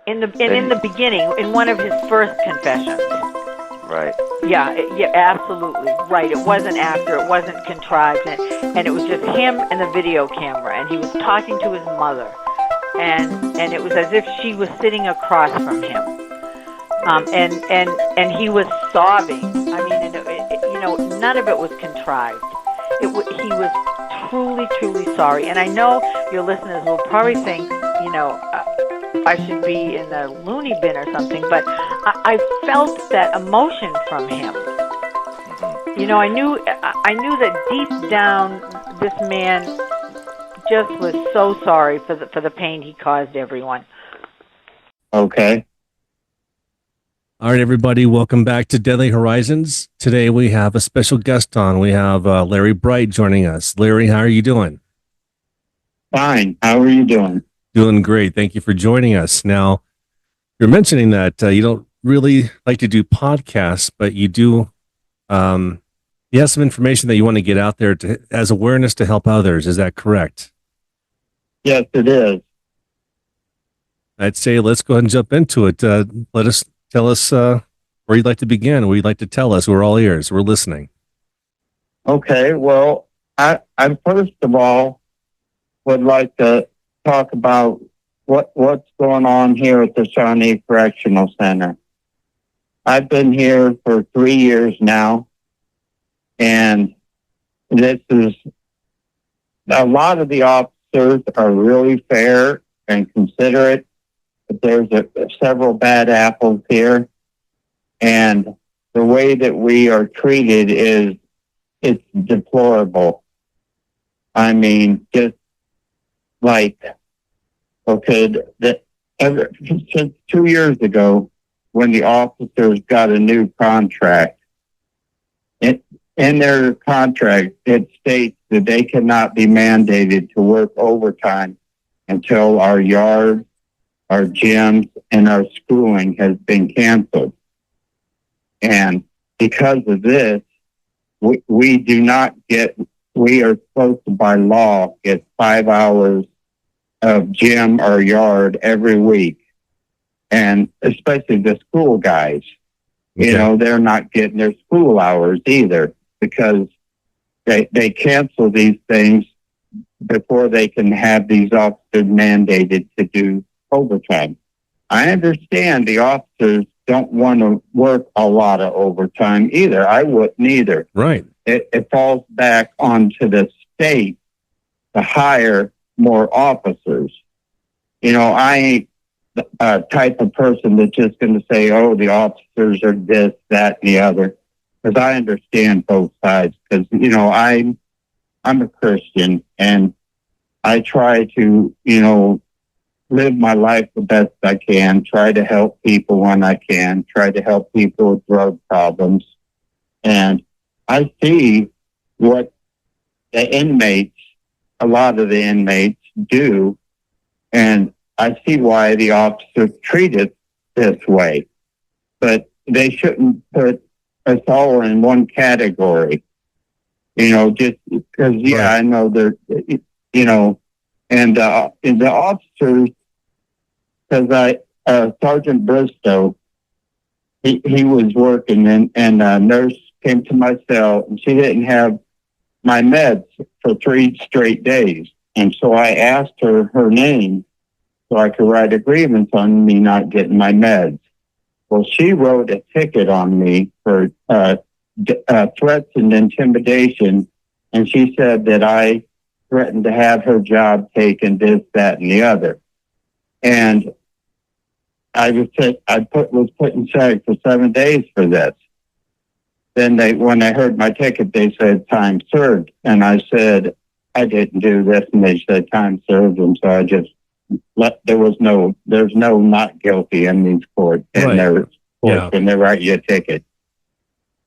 in the beginning, in one of his first confessions. Right. Yeah, absolutely right. It wasn't after. It wasn't contrived, and it was just him and the video camera, and he was talking to his mother, and it was as if she was sitting across from him, and he was sobbing. I mean, none of it was contrived. He was truly sorry, and I know your listeners will probably think, I should be in the loony bin or something, but I felt that emotion from him. I knew that deep down this man just was so sorry for the pain he caused everyone. Okay. All right, everybody, welcome back to Deadly Horizons. Today we have a special guest on. We have Larry Bright joining us. Larry, how are you doing? Fine. How are you doing? Doing great. Thank you for joining us. Now, you're mentioning that you don't really like to do podcasts, but you do. You have some information that you want to get out there as awareness to help others. Is that correct? Yes, it is. I'd say let's go ahead and jump into it. Tell us where you'd like to begin. What you'd like to tell us. We're all ears. We're listening. Okay. Well, I first of all would like to talk about what's going on here at the Shawnee Correctional Center. I've been here for 3 years now, and this is a lot of the officers are really fair and considerate, but there's several bad apples here, and the way that we are treated it's deplorable. I mean, just like, okay, since 2 years ago, when the officers got a new contract, in their contract, it states that they cannot be mandated to work overtime until our yard, our gyms, and our schooling has been canceled. And because of this, we do not get, we are supposed to, by law, get 5 hours of gym or yard every week. And especially the school guys, they're not getting their school hours either, because they cancel these things before they can have these officers mandated to do overtime. I understand the officers don't want to work a lot of overtime either. I wouldn't either. Right. It falls back onto the state to hire more officers. I ain't the type of person that's just going to say, oh, the officers are this, that, and the other. Because I understand both sides. Because, I'm a Christian, and I try to, live my life the best I can, try to help people when I can, try to help people with drug problems. And I see what the inmates, a lot of the inmates do, and I see why the officers treat it this way. But they shouldn't put us all in one category, just because, yeah, I know they're, and the officers, because Sergeant Bristow, he was working, and a nurse came to my cell, and she didn't have my meds for 3 straight days. And so I asked her name so I could write a grievance on me not getting my meds. Well, she wrote a ticket on me for threats and intimidation, and she said that I threatened to have her job taken, this, that, and the other. And I was put in check for 7 days for this. Then when they heard my ticket, they said time served, and I said I didn't do this, and they said time served, and so I just there's no not guilty in these courts, and when they write you a ticket.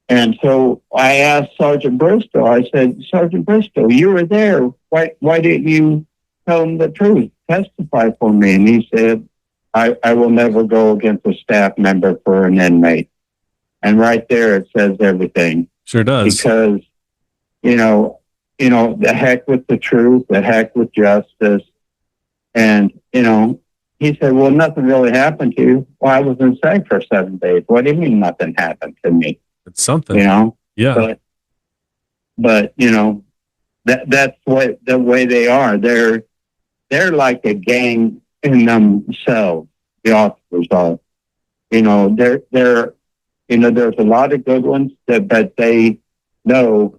And so I asked Sergeant Bristow, I said, Sergeant Bristow, you were there. Why didn't you tell them the truth? Testify for me. And he said, I will never go against a staff member for an inmate. And right there it says everything. Sure does. Because, the heck with the truth, the heck with justice. And, he said, well, nothing really happened to you. Well, I was insane for 7 days. What do you mean nothing happened to me? It's something. You know? Yeah. But you know, that's what the way they are. They're like a gang in themselves. The officers are. You know, they're you know, there's a lot of good ones but they know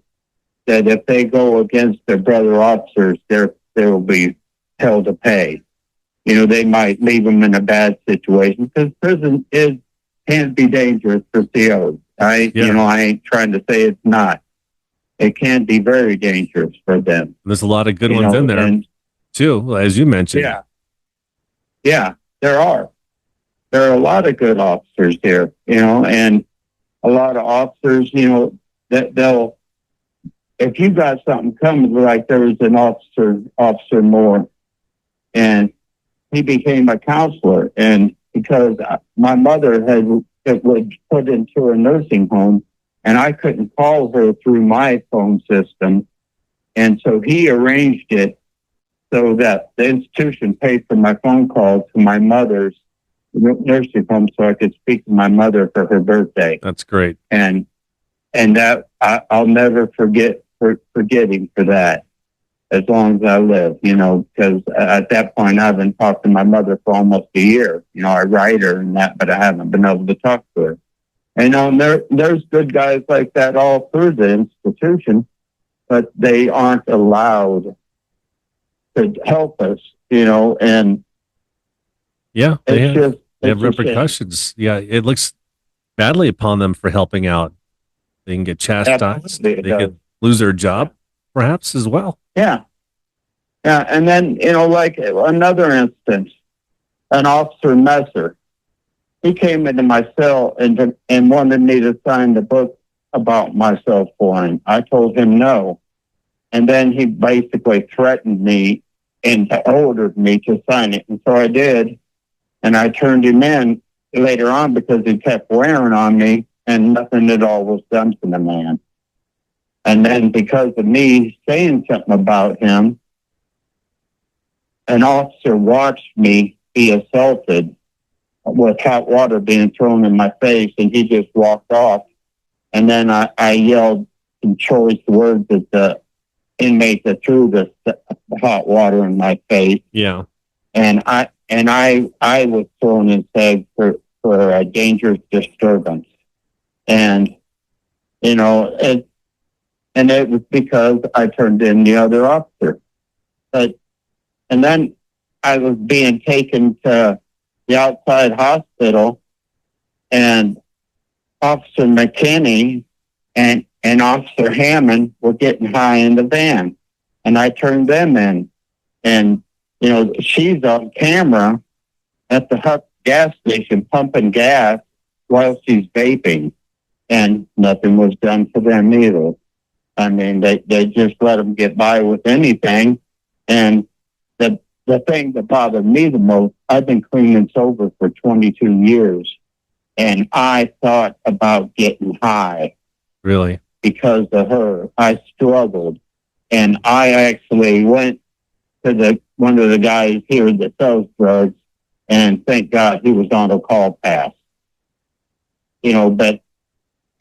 that if they go against their brother officers, there will be hell to pay. You know, they might leave them in a bad situation because prison can be dangerous for COs. You know, I ain't trying to say it's not. It can be very dangerous for them. There's a lot of good ones in there too, as you mentioned. Yeah, there are. There are a lot of good officers here, you know, and a lot of officers, you know, that they'll, if you got something coming, like there was an officer Moore, and he became a counselor, and because my mother was put into a nursing home, and I couldn't call her through my phone system, and so he arranged it so that the institution paid for my phone call to my mother's nursing home, so I could speak to my mother for her birthday. That's great, and that I'll never forget him for that, as long as I live, you know, because at that point I've been talking to my mother for almost a year. You know, I write her and that, but I haven't been able to talk to her. And there's good guys like that all through the institution, but they aren't allowed to help us, you know, and they have repercussions. Yeah, it looks badly upon them for helping out. They can get chastised. They could lose their job, perhaps, as well. Yeah. And then, you know, like another instance, an officer Messer, he came into my cell and wanted me to sign the book about myself for him. I told him no. And then he basically threatened me and ordered me to sign it. And so I did. And I turned him in later on because he kept wearing on me, and nothing at all was done to the man. And then because of me saying something about him, an officer watched me be assaulted with hot water being thrown in my face, and he just walked off. And then I yelled some choice words at the inmate that threw the hot water in my face. Yeah. And I was thrown in tag for a dangerous disturbance. And, you know, it was because I turned in the other officer. And then I was being taken to the outside hospital, and Officer McKinney and Officer Hammond were getting high in the van. And I turned them in. And, you know, she's on camera at the Huck gas station pumping gas while she's vaping. And nothing was done to them either. I mean, they just let them get by with anything. And the thing that bothered me the most, I've been clean and sober for 22 years. And I thought about getting high. Really? Because of her. I struggled. And I actually went to one of the guys here that sells drugs, and thank God he was on a call pass. You know, but,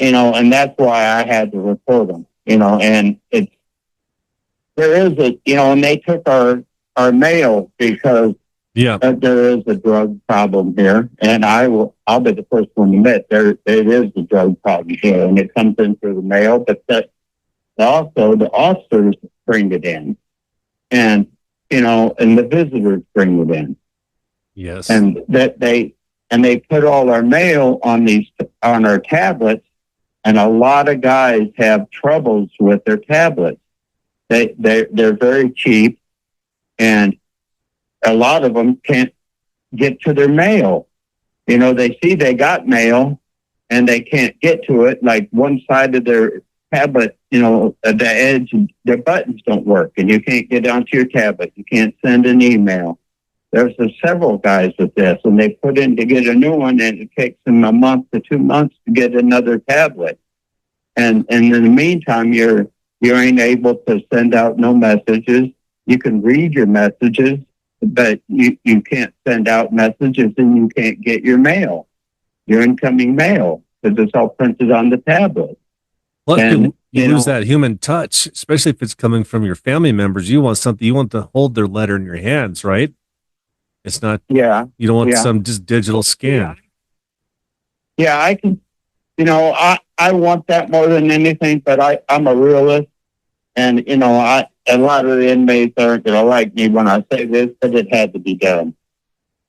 you know, and that's why I had to report him, you know, and there is you know, and they took our mail because there is a drug problem here, and I'll be the first one to admit there is a drug problem here, and it comes in through the mail, but also the officers bring it in, and, you know, and the visitors bring it in. Yes. And they put all our mail on our tablets, and a lot of guys have troubles with their tablets. They're very cheap, and a lot of them can't get to their mail. You know, they see they got mail and they can't get to it. Like one side of their tablet, you know, at the edge, their buttons don't work, and you can't get onto your tablet. You can't send an email. There's several guys with this, and they put in to get a new one, and it takes them a month to 2 months to get another tablet. And in the meantime, you ain't able to send out no messages. You can read your messages, but you can't send out messages and you can't get your mail, your incoming mail, because it's all printed on the tablet. Well, And, you you lose know, that human touch, especially if it's coming from your family members. You want something, you want to hold their letter in your hands, right? It's not, yeah, you don't want yeah, some just digital scan. yeah. I can, I want that more than anything, but I'm a realist, and a lot of the inmates aren't going to like me when I say this, but it had to be done.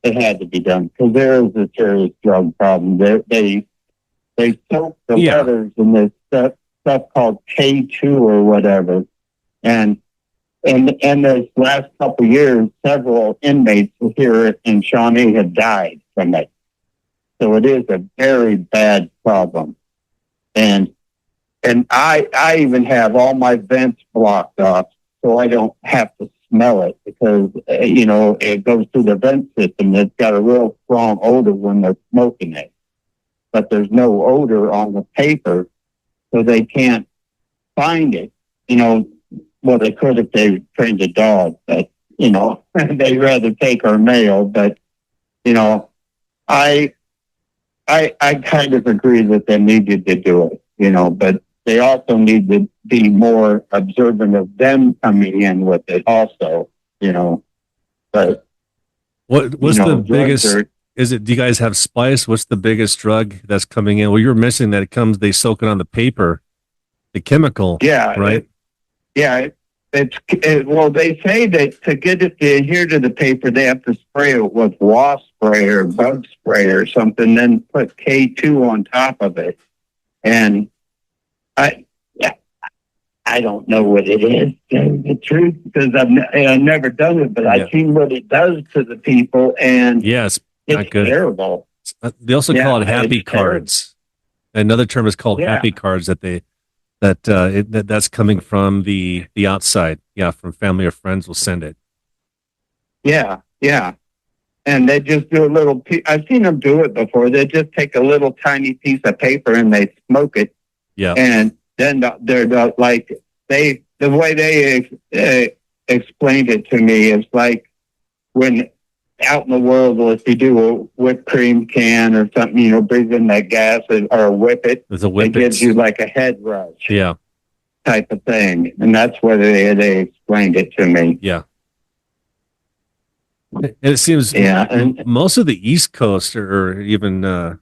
It had to be done because there is a serious drug problem. They soak the Yeah. letters in this stuff called K2 or whatever, and this last couple of years, several inmates here in Shawnee have died from it. So it is a very bad problem. And I even have all my vents blocked off so I don't have to smell it because, it goes through the vent system. It's got a real strong odor when they're smoking it. But there's no odor on the paper, so they can't find it. Well, they could if they trained a dog, but, they'd rather take our mail. But, I kind of agree that they needed to do it, but they also need to be more observant of them coming in with it also, but What's the drugs biggest, are, do you guys have spice? What's the biggest drug that's coming in? Well, you were mentioning that they soak it on the paper, the chemical, yeah, right? well, they say that to get it to adhere to the paper, they have to spray it with wasp spray or bug spray or something, then put K2 on top of it. And I don't know what it is, to tell you the truth, because I've never done it, but I've seen what it does to the people, and Yes, it's good. terrible. They also call it happy cards. Another term is called happy cards that's coming from the outside. Yeah, from family or friends will send it. Yeah. And they just do a little piece. I've seen them do it before. They just take a little tiny piece of paper and they smoke it. Yeah. And then they're like, the way they explained it to me is like when out in the world, if you do a whipped cream can or something, breathe in that gas or whip it, it gives you like a head rush. Yeah. Type of thing. And that's where they explained it to me. Yeah. And it seems most of the East Coast or even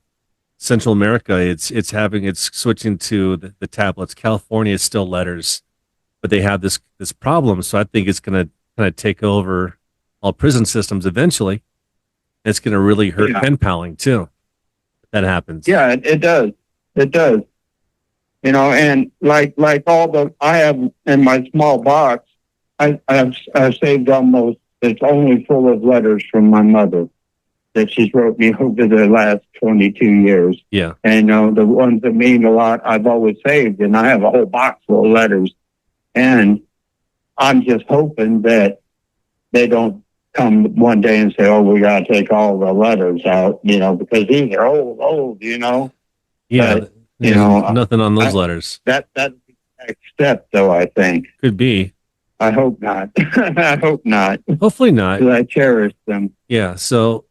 Central America, it's switching to the tablets. California is still letters, but they have this problem. So I think it's going to kind of take over all prison systems eventually. It's going to really hurt pen paling too. That happens. Yeah, it does. It does. And like I have in my small box, I've saved almost. It's only full of letters from my mother that she's wrote me over the last 22 years. Yeah. And the ones that mean a lot, I've always saved, and I have a whole box full of letters. And I'm just hoping that they don't come one day and say, "Oh, we got to take all the letters out," because these are old, Yeah. But, nothing on those letters. That's the next step, though, I think. Could be. I hope not. I hope not. Hopefully not. 'Cause I cherish them. Yeah. So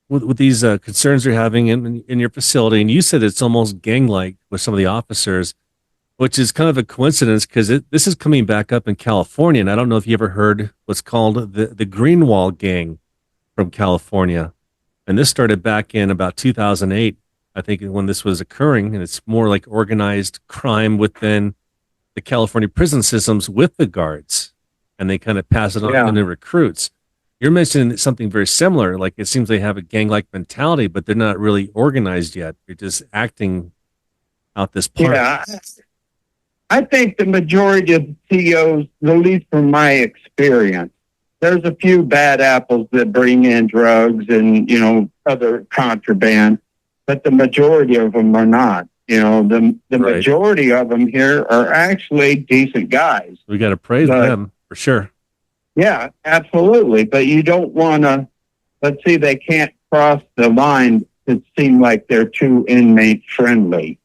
with these concerns you're having in your facility, and you said it's almost gang-like with some of the officers, which is kind of a coincidence because this is coming back up in California. And I don't know if you ever heard what's called the Greenwall Gang from California. And this started back in about 2008, I think, when this was occurring. And it's more like organized crime within the California prison systems with the guards. And they kind of pass it on to recruits. You're mentioning something very similar. Like it seems they have a gang-like mentality, but they're not really organized yet. They're just acting out this part. Yeah. I think the majority of CEOs, at least from my experience, there's a few bad apples that bring in drugs and, other contraband, but the majority of them are not. The majority of them here are actually decent guys. We got to praise them for sure. Yeah, absolutely. But you don't want to, let's see, they can't cross the line to seem like they're too inmate friendly,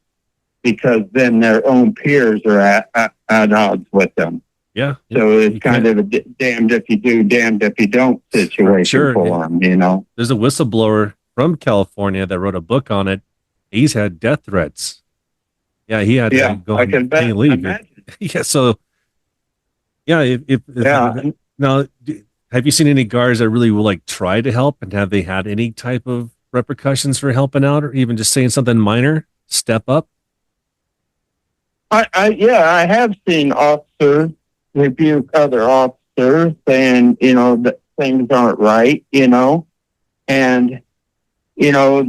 because then their own peers are at odds with them. Yeah. So You it's kind can't- of a damned if you do, damned if you don't situation Sure. for them, you know. There's a whistleblower from California that wrote a book on it. He's had death threats. Yeah, he had to Yeah, go I on can any leave. imagine. Yeah, so yeah, if Yeah. now, have you seen any guards that really will like try to help, and have they had any type of repercussions for helping out, or even just saying something minor, step up? I have seen officers rebuke other officers saying, you know, that things aren't right, you know, and, you know,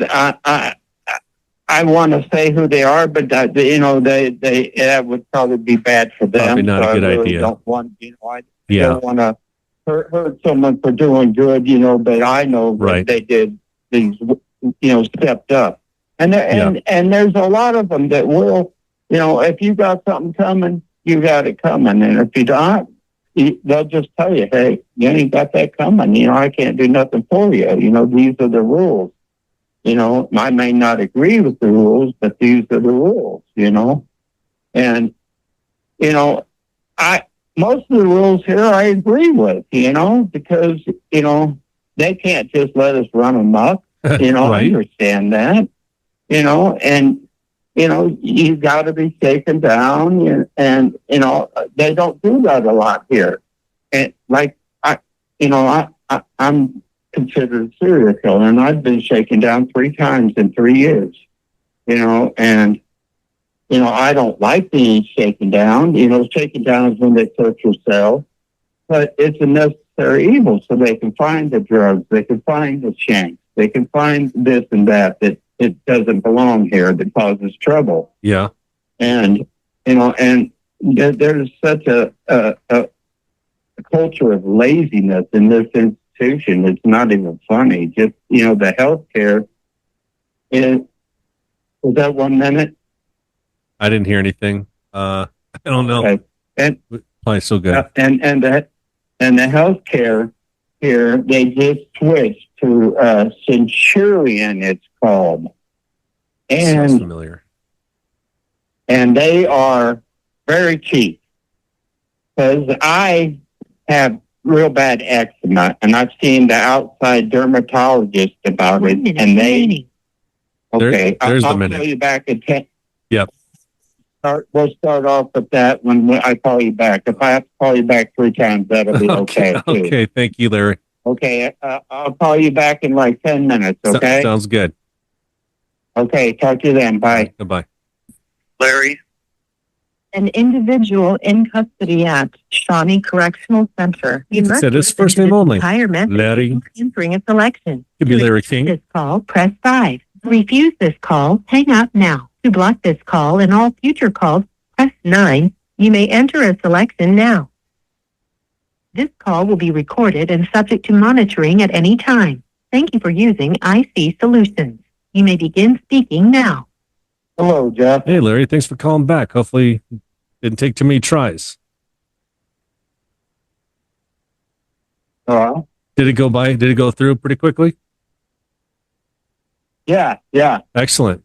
I want to say who they are, but you know, that would probably be bad for them. Probably not so a good I really idea. don't want, you know, I Yeah. don't want to hurt someone for doing good, you know, but I know that Right. they did these, you know, stepped up. And there's a lot of them that will, you know, if you got something coming, you got it coming. And if you don't, they'll just tell you, hey, you ain't got that coming. You know, I can't do nothing for you. You know, these are the rules. You know, I may not agree with the rules, but these are the rules, you know. And, you know, most of the rules here I agree with, you know, because, you know, they can't just let us run amok. You know, Right. I understand that. You know, and you know, you got to be taken down, and you know, they don't do that a lot here. And like I'm considered a serial killer, and I've been shaken down 3 times in 3 years. You know, and you know, I don't like being shaken down. You know, shaken down is when they search your cell, but it's a necessary evil, so they can find the drugs, they can find the shanks, they can find this and that it doesn't belong here, that causes trouble. Yeah. And you know, and there's such a culture of laziness in this institution. It's not even funny. Just, you know, the healthcare is. Was that 1 minute? I didn't hear anything. I don't know. Okay. And Probably so good. and the healthcare here, they just switched to Centurion, it's called. Sounds And familiar. they are very cheap, because I have real bad eczema, and I've seen the outside dermatologist about it, and they. Okay, There's the I'll minute. call you back at 10. Yep. We'll start off with that when I call you back. If I have to call you back 3 times, that'll be okay. Too. Okay. Thank you, Larry. Okay, I'll call you back in like 10 minutes, okay? Sounds good. Okay, talk to you then. Bye. Goodbye. Larry? An individual in custody at Shawnee Correctional Center. He must said his listen first to name this only. entire message Larry. before entering a selection. Could be To Larry accept King. This call, press 5. To refuse this call, hang up now. To block this call and all future calls, press 9. You may enter a selection now. This call will be recorded and subject to monitoring at any time. Thank you for using IC Solutions. You may begin speaking now. Hello, Jeff. Hey, Larry. Thanks for calling back. Hopefully, didn't take too many tries. Hello? Did it go by? Did it go through pretty quickly? Yeah. Excellent.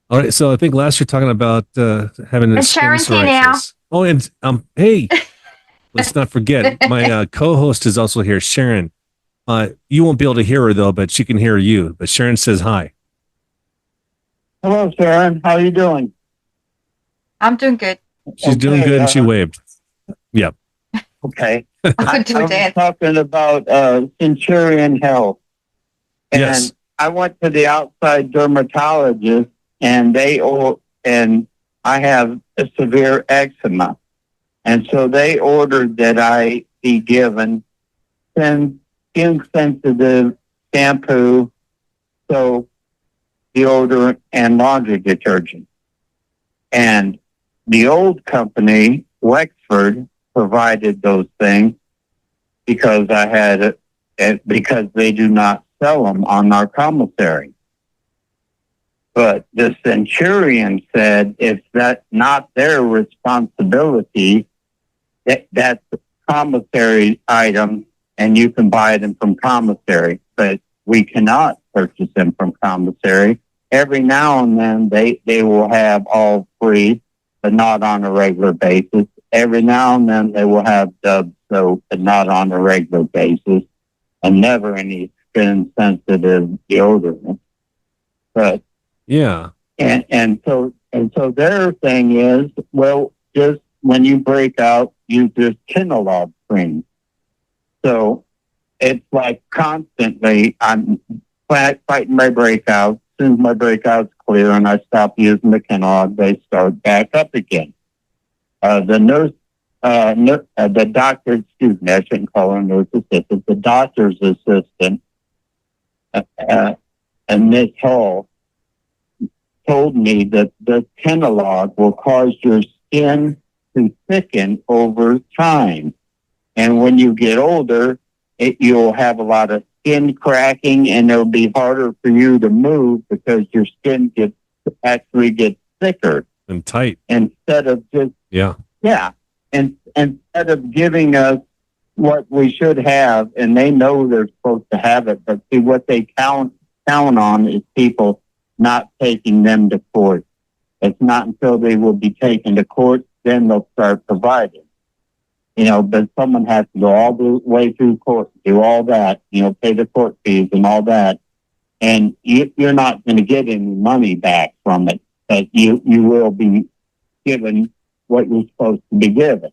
All right. So I think last you're talking about having a And Sharon's here now. psoriasis. Oh, and hey, let's not forget my co-host is also here, Sharon. You won't be able to hear her though, but she can hear you. But Sharon says hi. Hello, Sharon. How are you doing? I'm doing good. She's doing Okay, good, and she waved. Yep. Okay. I'll do I a was dance. talking about Centurion Health. And Yes. I went to the outside dermatologist, and I have a severe eczema. And so they ordered that I be given skin-sensitive shampoo, soap, deodorant, and laundry detergent. And the old company, Wexford, provided those things because I had it, because they do not sell them on our commissary. But the Centurion said it's not their responsibility. That's a commissary item, and you can buy them from commissary, but we cannot purchase them from commissary. Every now and then they will have all free, but not on a regular basis. every now and then they will have Dove soap, but not on a regular basis, and never any skin sensitive deodorant. But Yeah. and so their thing is, well, just when you break out, use this Kinnolog cream. So it's like constantly I'm fighting my breakouts. As soon as my breakout's clear and I stop using the Kinnolog, they start back up again. The doctor, excuse me, I shouldn't call her a nurse assistant, the doctor's assistant, and Miss Hall, told me that the Kinnolog will cause your skin to thicken over time. And when you get older, you'll have a lot of skin cracking, and it'll be harder for you to move because your skin actually gets thicker. And tight. Instead of just, yeah. And instead of giving us what we should have, and they know they're supposed to have it, but see what they count on is people not taking them to court. It's not until they will be taken to court, then they'll start providing. But someone has to go all the way through court, do all that, pay the court fees and all that. And you're not going to get any money back from it, but you will be given what you're supposed to be given.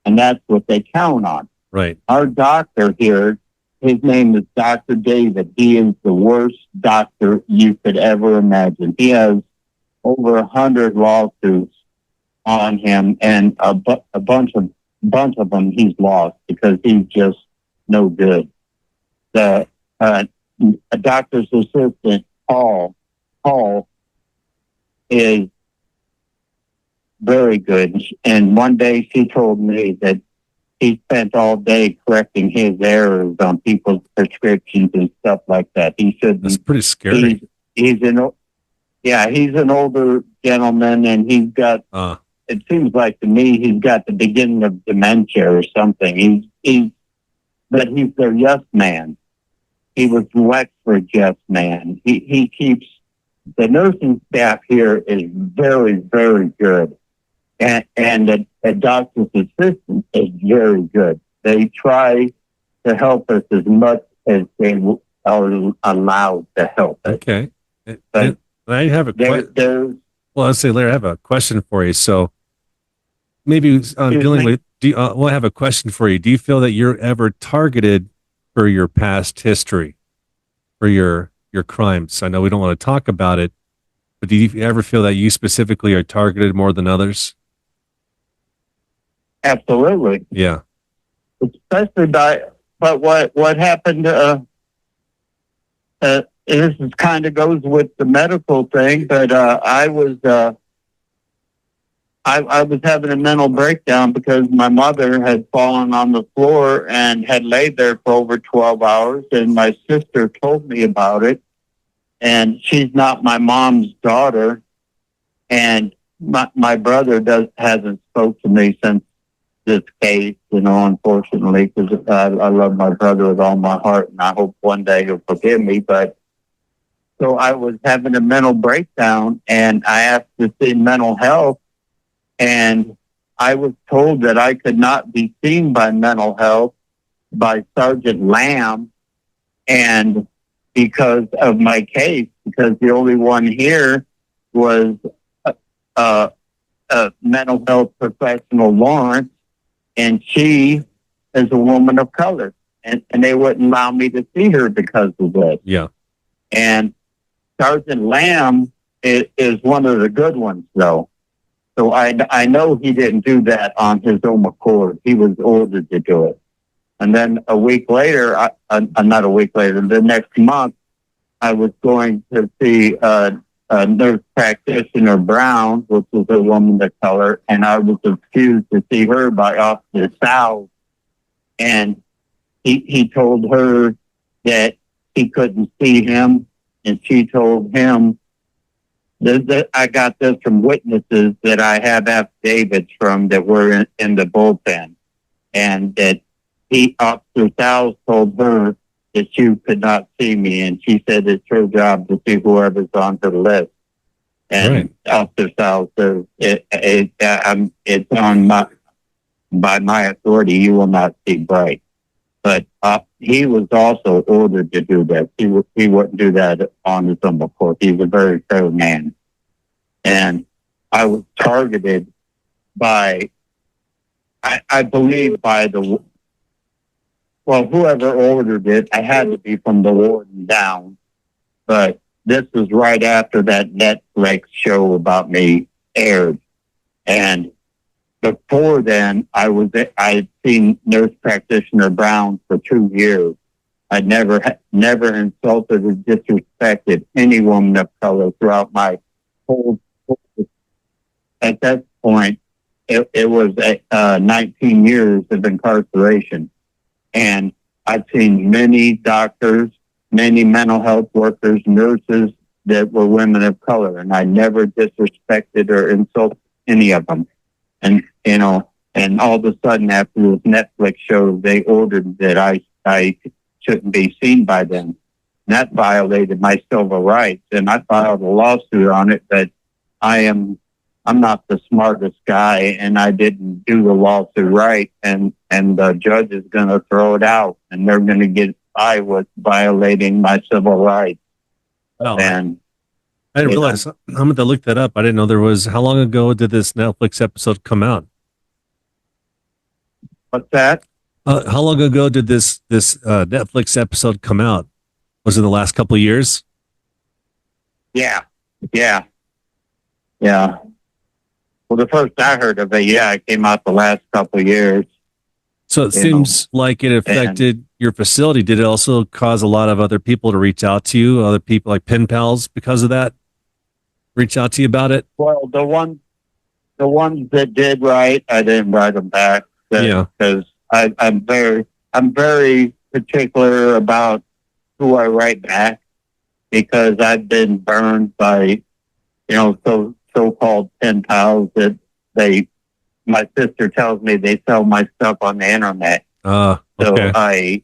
And that's what they count on. Right. Our doctor here, his name is Dr. David. He is the worst doctor you could ever imagine. He has over 100 lawsuits on him, and a bunch of them he's lost because he's just no good. The a doctor's assistant, Paul, is very good. And one day she told me that he spent all day correcting his errors on people's prescriptions and stuff like that. He shouldn't. That's pretty scary. He's an older gentleman, and he's got. It seems like to me he's got the beginning of dementia or something. But he's their yes man. He was Wexford yes man. He keeps the nursing staff here is very, very good. And the doctor's assistant is very good. They try to help us as much as they are allowed to help us. Okay. But I have a question. Well, I'll say, Larry, I have a question for you. So maybe dealing with, I have a question for you. Do you feel that you're ever targeted for your past history, for your crimes? I know we don't want to talk about it, but do you ever feel that you specifically are targeted more than others? Absolutely. Yeah. Especially but what happened, this kind of goes with the medical thing, but I was having a mental breakdown because my mother had fallen on the floor and had laid there for over 12 hours, and my sister told me about it, and she's not my mom's daughter, and my brother hasn't spoke to me since this case, unfortunately, because I love my brother with all my heart, and I hope one day he'll forgive me. But so I was having a mental breakdown, and I asked to see mental health, and I was told that I could not be seen by mental health by Sergeant Lamb, and because of my case, because the only one here was a mental health professional, Lawrence, and she is a woman of color, and they wouldn't allow me to see her because of that. Yeah. And Sergeant Lamb is one of the good ones, though. So I know he didn't do that on his own accord. He was ordered to do it. And then a week later, not a week later, the next month, I was going to see a nurse practitioner, Brown, which was a woman of color, and I was refused to see her by Officer South. And he told her that he couldn't see him, and she told him that I got this from witnesses that I have affidavits from that were in the bullpen, and that Officer South told her that she could not see me, and she said it's her job to see whoever's on her list. And right. Officer South says it's on by my authority, you will not see bright. But he was also ordered to do that. He wouldn't do that on his own accord. He's a very fair man. And I was targeted by, I believe, by whoever ordered it. I had to be from the warden down. But this was right after that Netflix show about me aired. And before then, I'd seen Nurse Practitioner Brown for 2 years. I'd never insulted or disrespected any woman of color throughout my whole. At that point, it was 19 years of incarceration, and I've seen many doctors, many mental health workers, nurses that were women of color, and I never disrespected or insulted any of them. And and all of a sudden, after this Netflix show, they ordered that I shouldn't be seen by them. And that violated my civil rights, and I filed a lawsuit on it. But I'm not the smartest guy, and I didn't do the lawsuit right, and the judge is going to throw it out, and they're going to get I was violating my civil rights. Oh, And I didn't realize. I'm going to look that up. I didn't know there was. How long ago did this Netflix episode come out? what's that? How long ago did this Netflix episode come out? Was it the last couple of years? Yeah. Well, the first I heard of it, it came out the last couple of years. So it seems like it affected your facility. Did it also cause a lot of other people to reach out to you? Other people like pen pals because of that? Reach out to you about it? Well, the ones that did write, I didn't write them back. Because I'm very particular about who I write back, because I've been burned by, so-called pen pals that my sister tells me they sell my stuff on the internet. Okay. I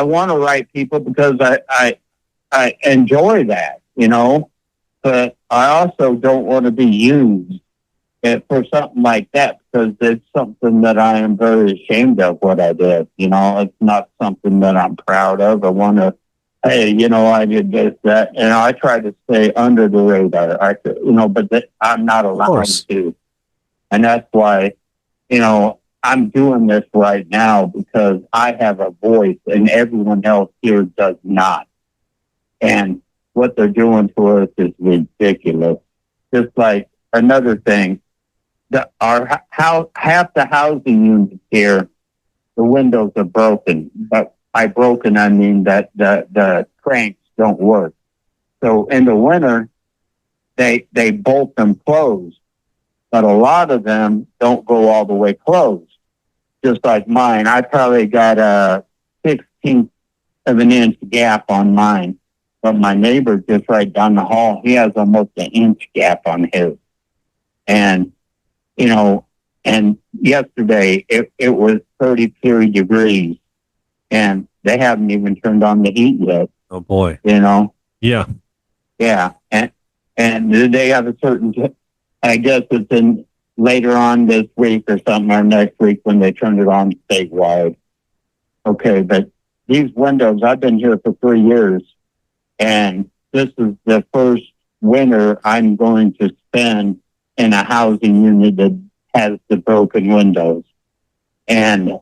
want to write people because I enjoy that, but I also don't want to be used for something like that, because it's something that I am very ashamed of what I did. It's not something that I'm proud of. I want to, hey, I did this, that, and I try to stay under the radar. But I'm not allowed to. And that's why, I'm doing this right now, because I have a voice and everyone else here does not. And what they're doing to us is ridiculous. Just like another thing, half the housing units here, the windows are broken. But by broken, I mean that the cranks don't work. So in the winter, they bolt them closed, but a lot of them don't go all the way closed. Just like mine, I probably got a 16th of an inch gap on mine, but my neighbor just right down the hall, he has almost an inch gap on his. And and yesterday it was 33 degrees, and they haven't even turned on the heat yet. Oh boy. Yeah. And they have a certain, I guess it's in later on this week or something, or next week, when they turn it on statewide. Okay, but these windows, I've been here for 3 years, and this is the first winter I'm going to spend in a housing unit that has the broken windows. And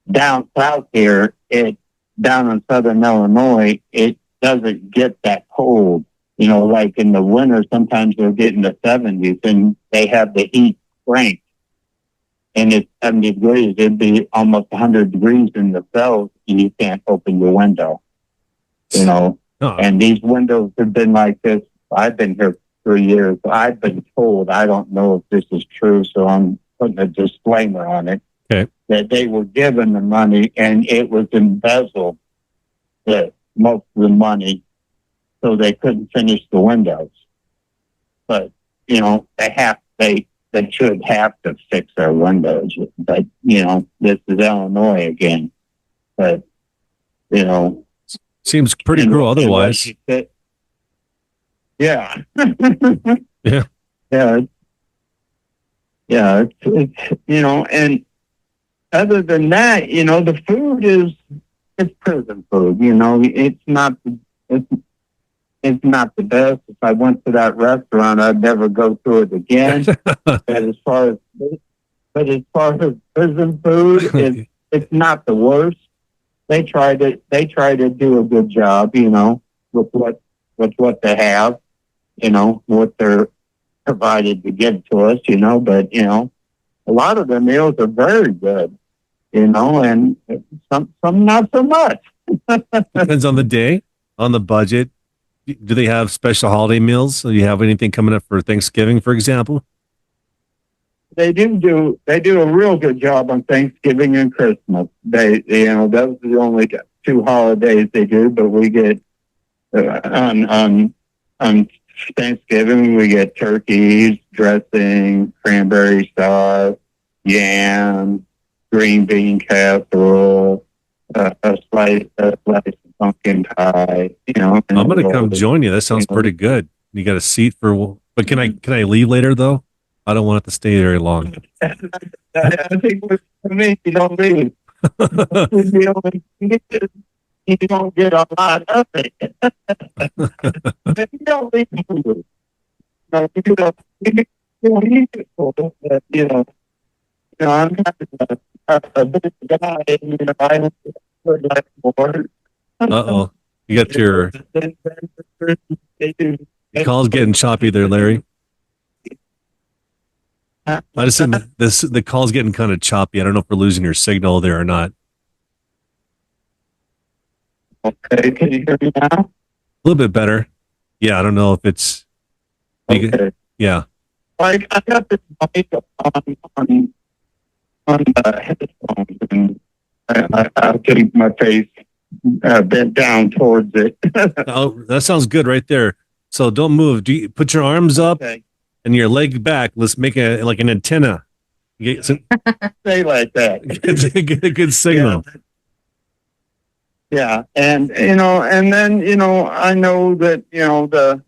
down south here, down in southern Illinois, it doesn't get that cold. Like in the winter, sometimes they're getting the 70s, and they have the heat cranked. And it's 70 degrees. It'd be almost 100 degrees in the cells, and you can't open your window. And these windows have been like this. I've been here 3 years. I've been told, I don't know if this is true, so I'm putting a disclaimer on it, that they were given the money and it was embezzled, most of the money, so they couldn't finish the windows. But, they should have to fix their windows. But, this is Illinois again. But, seems pretty cruel otherwise. Yeah. Yeah. Yeah. yeah, it's and other than that, the food it's prison food. It's it's not the best. If I went to that restaurant, I'd never go to it again. but as far as prison food, it's not the worst. They try to do a good job, with what they have, what they're provided to give to us, but a lot of the meals are very good, and some not so much. Depends on the day, on the budget. Do they have special holiday meals? Do you have anything coming up for Thanksgiving, for example? They do a real good job on Thanksgiving and Christmas. Those are the only two holidays they do, but we get on Thanksgiving we get turkeys, dressing, cranberry sauce, yams, green bean casserole, a slice of pumpkin pie. I'm gonna come join you. That sounds pretty good. You got a seat for, but can I leave later though? I don't want it to stay very long. I think for me, you don't leave. You don't get a lot of it. You don't leave. You don't need it. I'm not a big guy. I would like more. Uh-oh. You got your call's getting choppy there, Larry. I just said the call's getting kind of choppy. I don't know if we're losing your signal there or not. Okay, can you hear me now? A little bit better. Yeah, I don't know if it's Okay. yeah. I got this mic on the headphones, and I keep my face bent down towards it. Oh, that sounds good right there. So don't move. Do you put your arms up Okay, and your leg back? Let's make a like an antenna. Get stay like that. get a good signal. Yeah, and then I know that the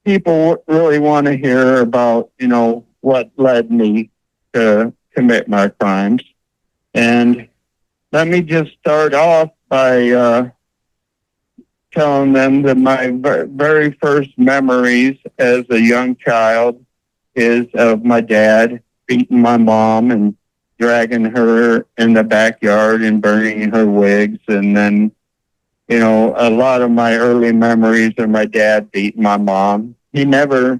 people really want to hear about what led me to commit my crimes, and let me just start off by telling them that my very first memories as a young child is of my dad beating my mom and dragging her in the backyard and burning her wigs. And then, a lot of my early memories are my dad beating my mom. He never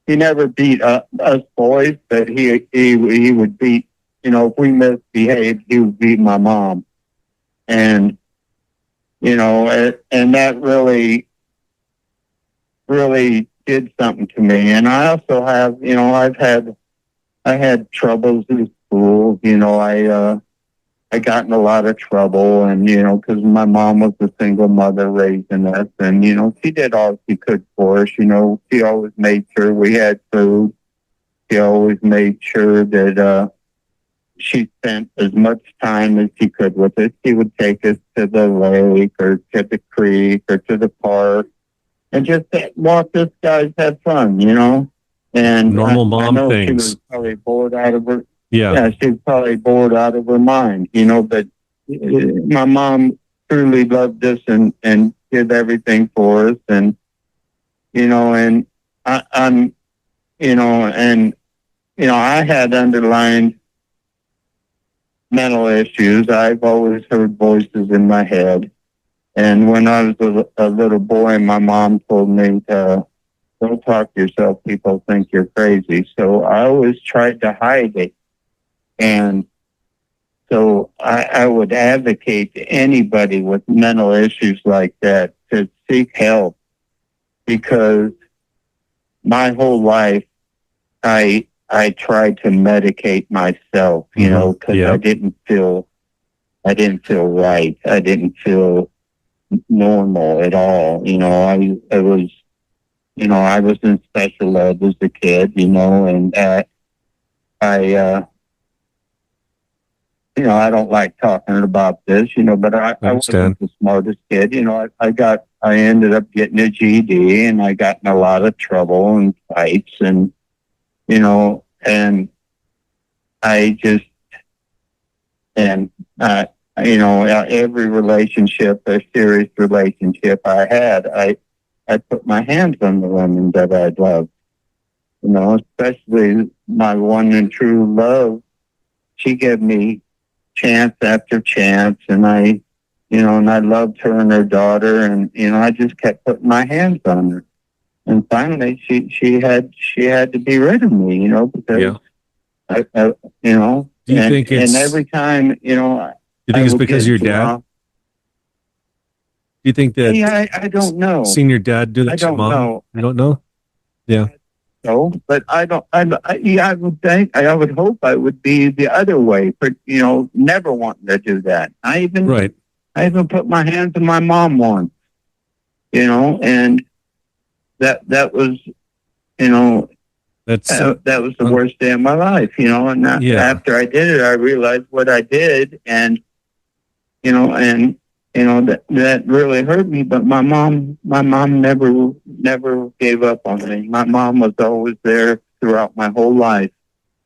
beat us boys, but he would beat, if we misbehaved, he would beat my mom. And, and that really did something to me. And I also have, I had troubles in school. I got in a lot of trouble, and because my mom was a single mother raising us, and she did all she could for us. She always made sure we had food. She always made sure that she spent as much time as she could with us. She would take us to the lake or to the creek or to the park and just watch us guys have fun. And Normal I mom know things. she was probably bored out of her. Yeah. Yeah, she was probably bored out of her mind. But my mom truly loved us and did everything for us. And and I'm I had underlying mental issues. I've always heard voices in my head. And when I was a little boy, my mom told me to don't talk to yourself. People think you're crazy. So I always tried to hide it. And so I would advocate to anybody with mental issues like that to seek help, because my whole life I tried to medicate myself, because Yeah. I didn't feel right. I didn't feel normal at all. I was in special ed as a kid, and I don't like talking about this, but I wasn't the smartest kid. I ended up getting a GED, and I got in a lot of trouble and fights, and and I just, and, every relationship, a serious relationship I had, I put my hands on the women that I loved, especially my one and true love. She gave me chance after chance, and I loved her and her daughter, and, I just kept putting my hands on her. And finally she had to be rid of me, because Do you think it's, and every time, do you think it's because of your dad? Do you think that I don't know. seeing your dad do that I to your don't mom? know. You don't know? Yeah. So, but I don't. I would think. I would hope I would be the other way. For never wanting to do that. I even put my hands on my mom once. And that was, that's that was the worst day of my life. And after I did it, I realized what I did, and that really hurt me. But my mom never gave up on me. My mom was always there throughout my whole life,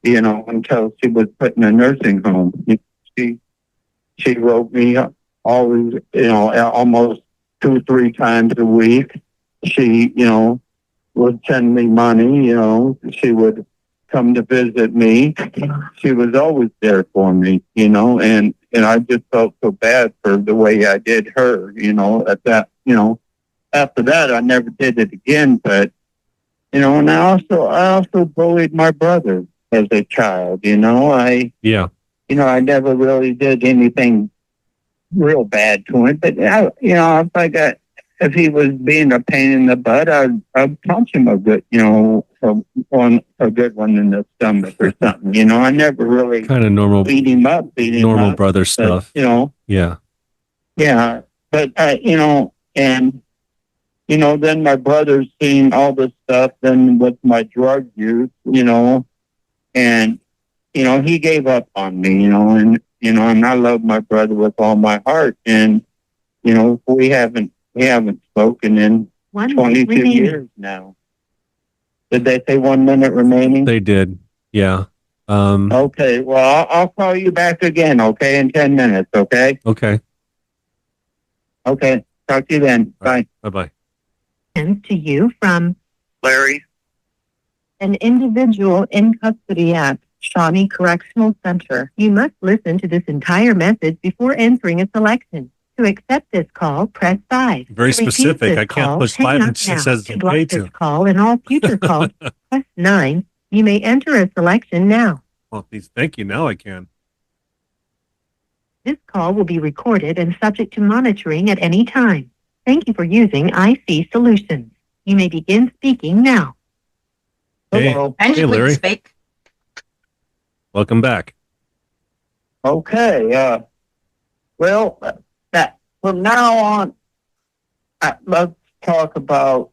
until she was put in a nursing home. She wrote me always, almost 2-3 times a week. She, would send me money, she would come to visit me. She was always there for me, and I just felt so bad for the way I did her, at that, after that, I never did it again. But, and I also bullied my brother as a child, I never really did anything real bad to him, but if he was being a pain in the butt, I'd punch him a good one in the stomach or something. I never really kind of normal beat him up, normal brother stuff. But, yeah. But and then my brother's seen all this stuff. Then with my drug use, and he gave up on me, and I love my brother with all my heart, and we haven't spoken in 22 years now. Did they say 1 minute remaining? They did. Yeah. Okay. Well, I'll call you back again. Okay, in 10 minutes. Okay. Okay. Okay. Talk to you then. Bye. Bye. And to you from Larry. an individual in custody at Shawnee Correctional Center. You must listen to this entire message before answering a selection. To accept this call, press 5. Very To repeat specific. this I can't call, push hang 5 up and it now. says To it's block okay this to. call and all future calls, press 9. You may enter a selection now. Well, please, thank you. Now I can. This call will be recorded and subject to monitoring at any time. Thank you for using IC Solutions. You may begin speaking now. Hey, Hello. And hey, you Larry. would speak. Welcome back. Okay. Well, from now on, let's talk about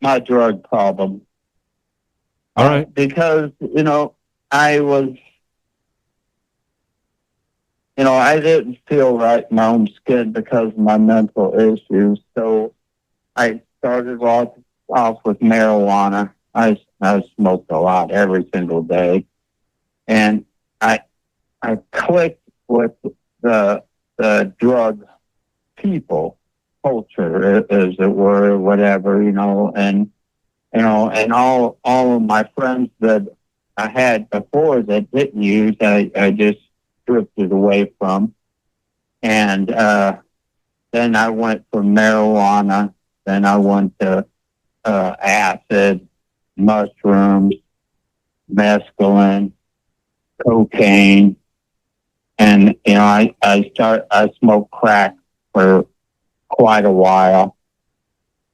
my drug problem. All right. Because, I was, I didn't feel right in my own skin because of my mental issues. So I started off with marijuana. I smoked a lot every single day. And I clicked with the drug people, culture, as it were, whatever, and all of my friends that I had before that didn't use, I just drifted away from. And then I went from marijuana, then I went to acid, mushrooms, mescaline, cocaine, and I smoked crack for quite a while,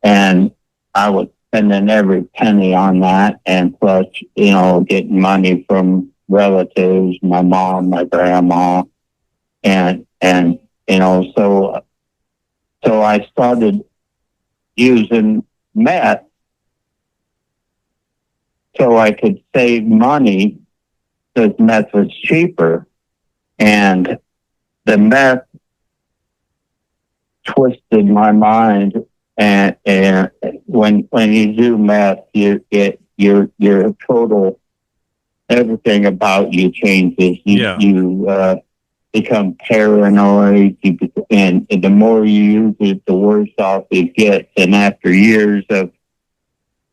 and I was spending every penny on that, and plus, getting money from relatives, my mom, my grandma, and so I started using meth so I could save money because meth was cheaper, and the meth twisted my mind. And when you do meth, you your total everything about you changes. You become paranoid, and the more you use it, the worse off it gets. And after years of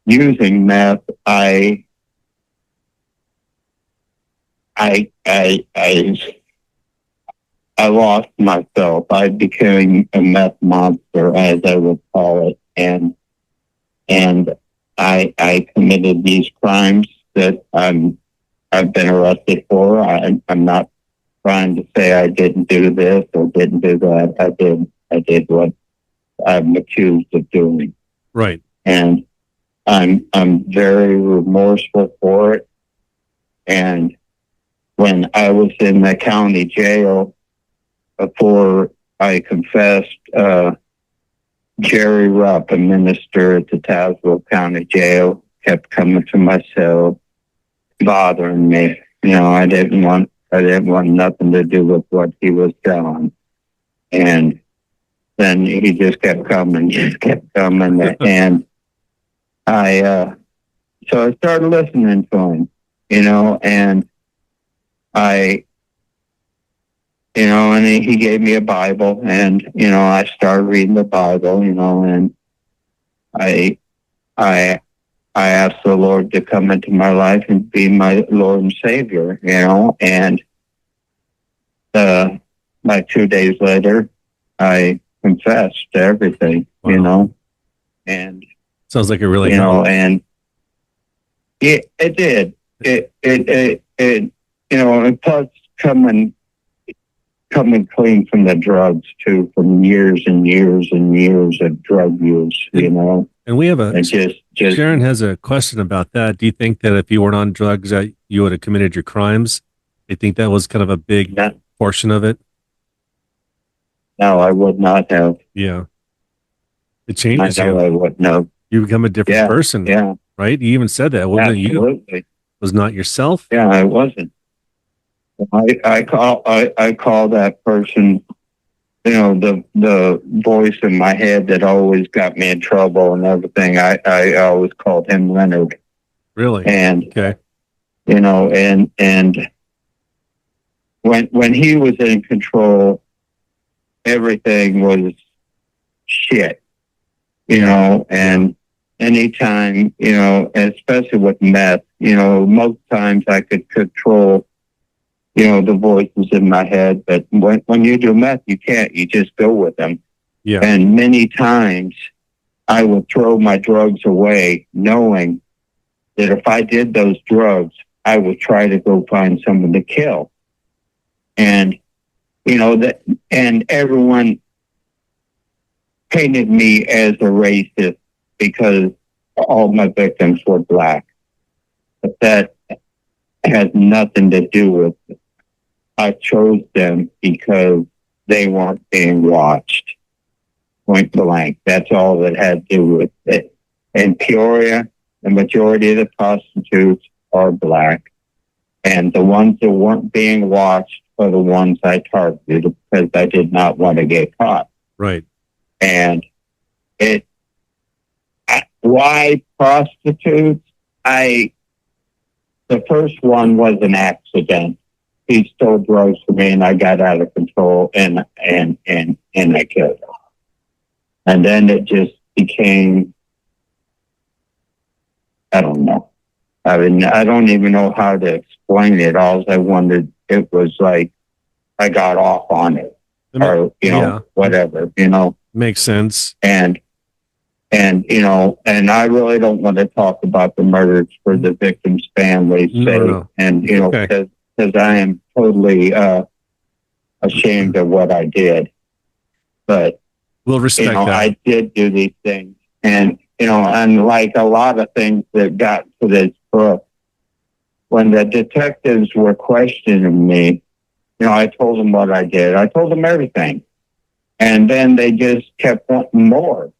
using meth, I lost myself. I became a meth monster, as I would call it, and I committed these crimes that I've been arrested for. I'm not trying to say I didn't do this or didn't do that. I did what I'm accused of doing. Right. And I'm very remorseful for it. And when I was in the county jail before I confessed, Jerry Rupp, a minister at the Tazewell County Jail, kept coming to my cell, bothering me. I didn't want nothing to do with what he was telling. And then he just kept coming. And so I started listening to him, and and he gave me a Bible, and, I started reading the Bible, and I asked the Lord to come into my life and be my Lord and Savior, and like 2 days later, I confessed to everything, Wow. and Sounds like it really and it did. And plus coming clean from the drugs too, from years and years and years of drug use, And we have and just Sharon has a question about that. Do you think that if you weren't on drugs, that you would have committed your crimes? I think that was kind of a big portion of it. No, I would not have. Yeah. It changes I know you. I wouldn't have. You become a different person. Yeah. Right? You even said that. Wasn't it you? Absolutely. Was not yourself? Yeah, I wasn't. I call that person, the voice in my head that always got me in trouble and everything. I always called him Leonard. Really? And okay. And when he was in control, everything was shit. And anytime, especially with meth, most times I could control the voices in my head, but when you do meth, you can't. You just go with them. Yeah. And many times I would throw my drugs away, knowing that if I did those drugs, I would try to go find someone to kill. And and everyone painted me as a racist because all my victims were black. But that has nothing to do with it. I chose them because they weren't being watched. Point blank. That's all that had to do with it. In Peoria, the majority of the prostitutes are black. And the ones that weren't being watched are the ones I targeted because I did not want to get caught. Right. And why prostitutes? The first one was an accident. He stole drugs from me, and I got out of control, and I killed him. And then it just became, I don't know. I mean, I don't even know how to explain it. All I wondered, it was like I got off on it, or whatever. Makes sense. And I really don't want to talk about the murders for the victims' families' sake. No. And, because I am totally ashamed of what I did. But, we'll respect that. I did do these things. And, and like a lot of things that got to this book, when the detectives were questioning me, I told them what I did. I told them everything. And then they just kept wanting more.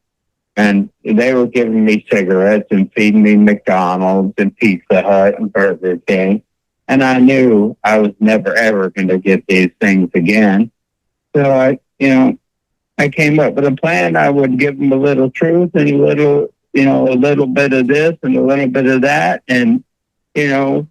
And they were giving me cigarettes and feeding me McDonald's and Pizza Hut and Burger King. And I knew I was never, ever going to get these things again. So I came up with a plan. I would give them a little truth and a little a little bit of this and a little bit of that. And, I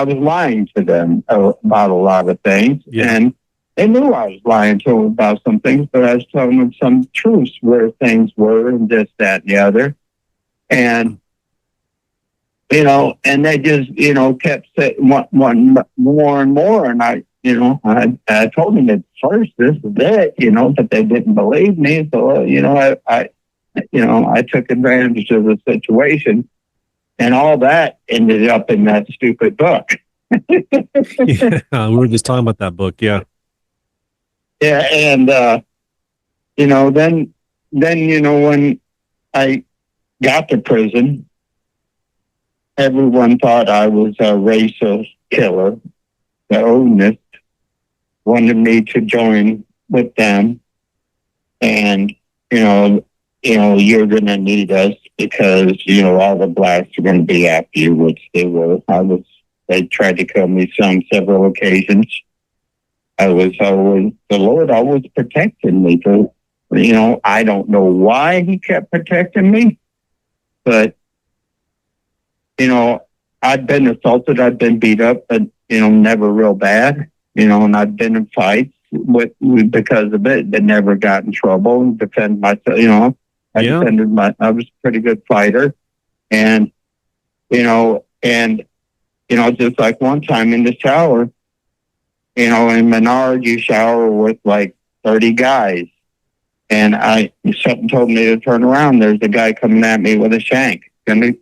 was lying to them about a lot of things. Yeah. And they knew I was lying to them about some things, but I was telling them some truths where things were and this, that, and the other. And, and they just, kept saying wanting more and more. And I told them at first, this is it, but they didn't believe me. So, I took advantage of the situation, and all that ended up in that stupid book. Yeah, we were just talking about that book. Yeah. Yeah. And, then, when I got to prison, everyone thought I was a racist killer. The onus wanted me to join with them, and you're going to need us because all the blacks are going to be after you, which they were. They tried to kill me several occasions. The Lord always protected me. So, I don't know why He kept protecting me, but I've been assaulted, I've been beat up, but never real bad. And I've been in fights because of it, but never got in trouble and defend myself. I was a pretty good fighter. And, just like one time in the shower, in Menard, you shower with like 30 guys. And something told me to turn around. There's a guy coming at me with a shank, gonna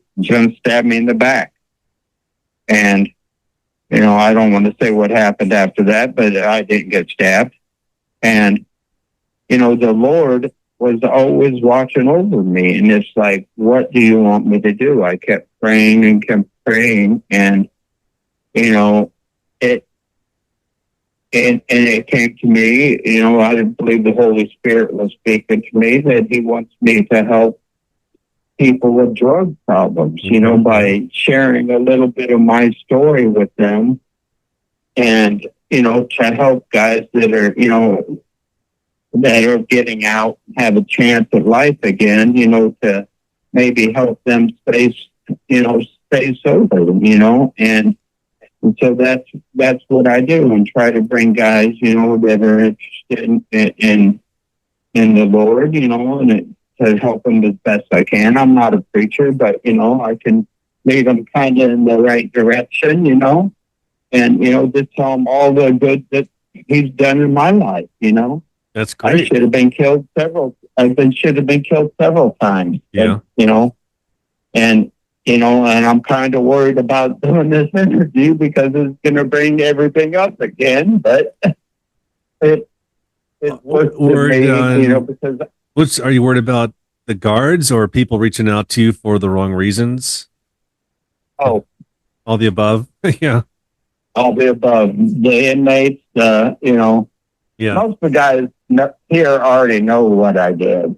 stab me in the back. And, I don't want to say what happened after that, but I didn't get stabbed. And, the Lord was always watching over me. And it's like, what do you want me to do? I kept praying and kept praying. And, it came to me, I believe the Holy Spirit was speaking to me that He wants me to help people with drug problems, by sharing a little bit of my story with them, and, to help guys that are, that are getting out, have a chance at life again, to maybe help them stay sober, and so that's what I do, and try to bring guys, that are interested in the Lord, and to help them as best I can. I'm not a preacher, but I can lead them kind of in the right direction, and just tell them all the good that He's done in my life. That's great. I should have been killed several. Should have been killed several times. Yeah. And I'm kind of worried about doing this interview because it's going to bring everything up again. But it works for me, because. Are you worried about the guards or people reaching out to you for the wrong reasons? Oh, all the above. Yeah. All the above. The inmates, Yeah. most of the guys here already know what I did,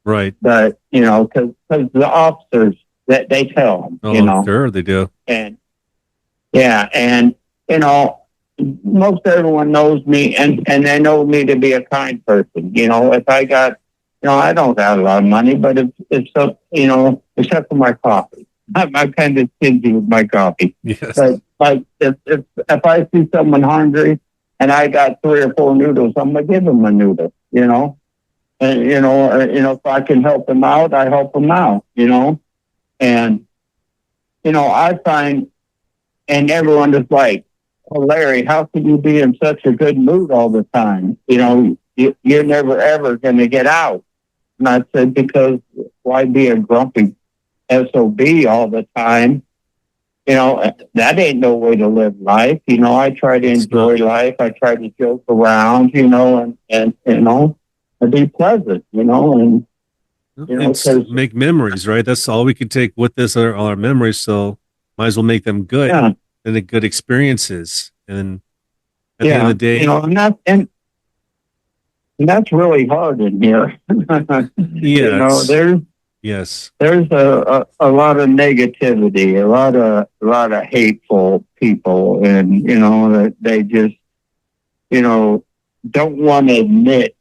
Right. but, because the officers, that they tell them, Oh, sure they do. And yeah, and most everyone knows me, and they know me to be a kind person. If I got, I don't have a lot of money, but if so, except for my coffee, I'm kind of stingy with my coffee. Yes. But like if I see someone hungry and I got 3 or 4 noodles, I'm gonna give them a noodle. And if I can help them out, I help them out. And, I find, and everyone is like, oh, Larry, how can you be in such a good mood all the time? You're never, ever going to get out. And I said, because why be a grumpy SOB all the time? That ain't no way to live life. I try to enjoy life. I try to joke around, and be pleasant, and, make memories, right? That's all we can take with this are our memories. So might as well make them good and the good experiences. And at the end of the day, and that's really hard in here. Yes, there's a lot of negativity, a lot of hateful people, and that they just don't want to admit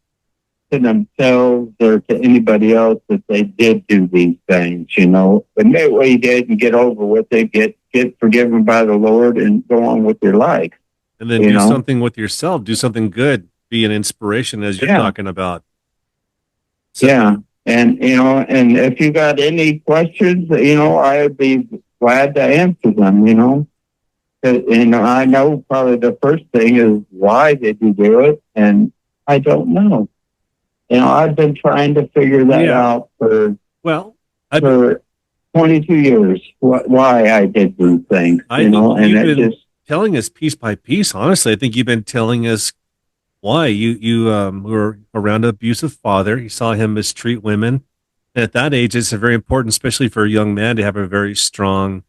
to themselves or to anybody else that they did do these things, Admit what you did and get over with it, get forgiven by the Lord and go on with your life. And then do something with yourself, do something good, be an inspiration as you're talking about. So, yeah. And, and if you got any questions, I would be glad to answer them, I know probably the first thing is, why did you do it? And I don't know. I've been trying to figure that out for 22 years, why I did these things, and it just telling us piece by piece. Honestly, I think you've been telling us why you were around an abusive father. You saw him mistreat women. And at that age, it's very important, especially for a young man, to have a very strong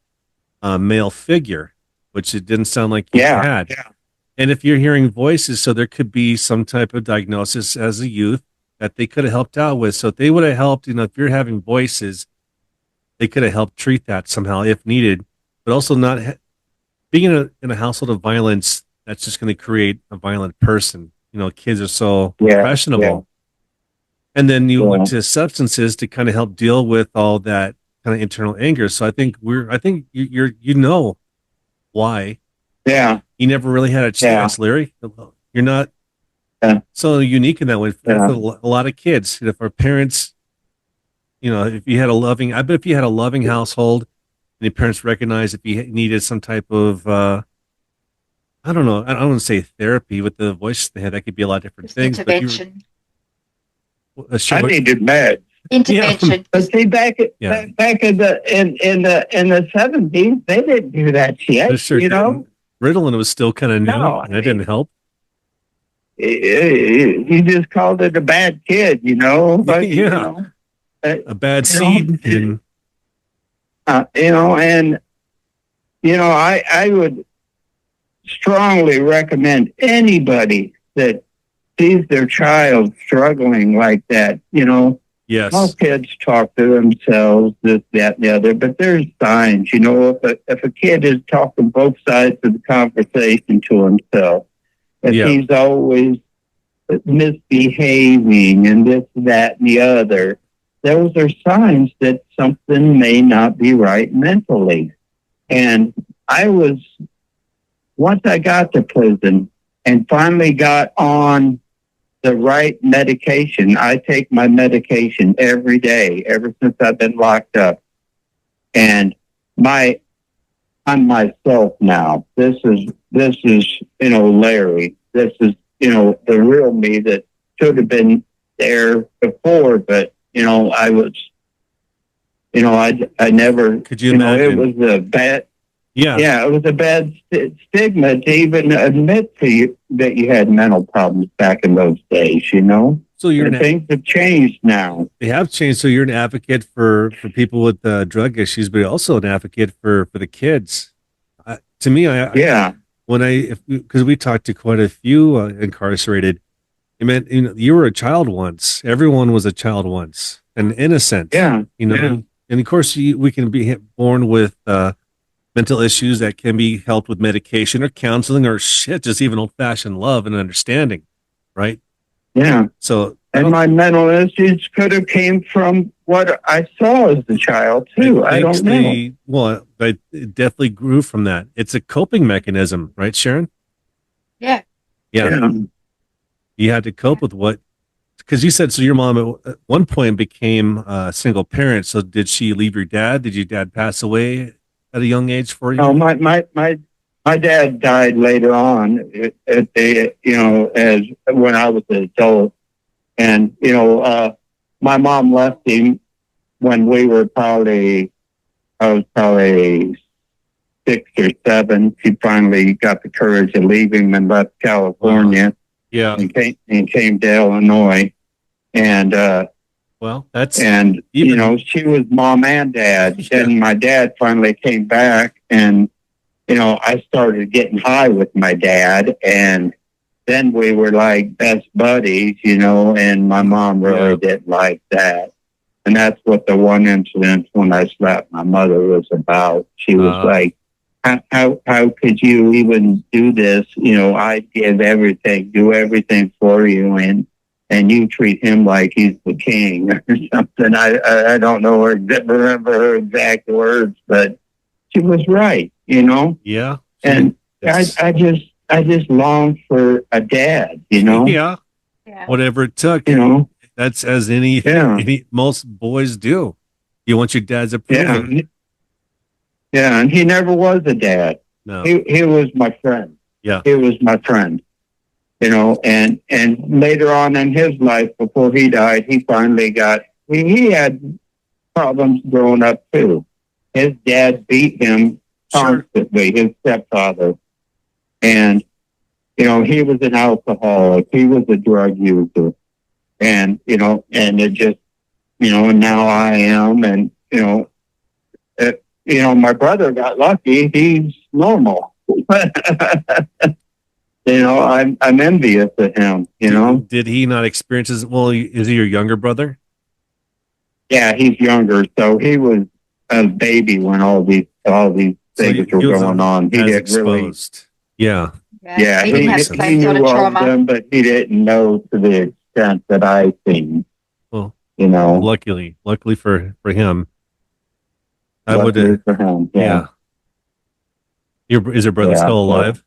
male figure, which it didn't sound like you had. Yeah. And if you're hearing voices, so there could be some type of diagnosis as a youth that they could have helped out with. So if they would have helped, if you're having voices, they could have helped treat that somehow if needed, but also not being in a household of violence. That's just going to create a violent person. Kids are so impressionable. Yeah. And then you went to substances to kind of help deal with all that kind of internal anger. So I think you're why. Yeah. You never really had a chance, Larry. You're not so unique in that way. That's a lot of kids. If our parents, if you had a loving household and your parents recognized if you needed some type of, I don't know. I don't want to say therapy with the voice they had. That could be a lot of different things. Intervention. I needed meds. Intervention. But see, back in the 70s, they didn't do that shit. Sure Ritalin was still kind of new, and it didn't help. You just called it a bad kid, But, a bad seed. I would strongly recommend anybody that sees their child struggling like that, Yes. Most kids talk to themselves, this, that, and the other, but there's signs, if a kid is talking both sides of the conversation to himself, if he's always misbehaving and this, that, and the other, those are signs that something may not be right mentally. And once I got to prison and finally got on the right medication. I take my medication every day, ever since I've been locked up. And I'm myself now. This is, Larry. This is, the real me that should have been there before, but, I was, I never, could you imagine? It was a bad, it was a bad stigma to even admit to you that you had mental problems back in those days, So things have changed now. They have changed. So you're an advocate for people with drug issues, but also an advocate for the kids. To me, because we talked to quite a few incarcerated, it meant you were a child once. Everyone was a child once, and innocent. And of course we can be born with mental issues that can be helped with medication or counseling or just even old-fashioned love and understanding, right? Yeah. So, and my mental issues could have came from what I saw as a child too. I don't know. Well, it definitely grew from that. It's a coping mechanism, right, Sharon? Yeah. You had to cope with because you said, so your mom at one point became a single parent. So did she leave your dad? Did your dad pass away at a young age for you? No, my dad died later on as when I was an adult. And, my mom left him when I was probably 6 or 7. She finally got the courage to leave him and left California. And came to Illinois. And, she was mom and dad. Yeah. And my dad finally came back, and, I started getting high with my dad, and then we were like best buddies, and my mom really didn't like that. And that's what the one incident when I slapped my mother was about. She was like, how could you even do this? I'd give everything, do everything for you. And, and you treat him like he's the king or something. I don't know or remember her exact words, but she was right, you know. Yeah. And I just longed for a dad, you know. Yeah. Yeah. Whatever it took. You know. That's as any most boys do. You want your dad's approval. Yeah, and he never was a dad. No. He was my friend. Yeah. He was my friend. You know, and later on in his life, before he died, he finally got, he had problems growing up too. His dad beat him constantly, his stepfather. And, you know, he was an alcoholic. He was a drug user. And, you know, and it just, you know, and now I am. And, you know, my brother got lucky. He's normal. You know, I'm envious of him, you know. Did he not experience this? Well, is he your younger brother? Yeah, he's younger. So he was a baby when all these things were going on. He didn't exposed. Yeah. Yeah, He didn't have the same knew sort of of trauma. them, but he didn't know to the extent that I've seen. Well, you know, luckily for him. I luckily would for him. Yeah. Is your brother still alive?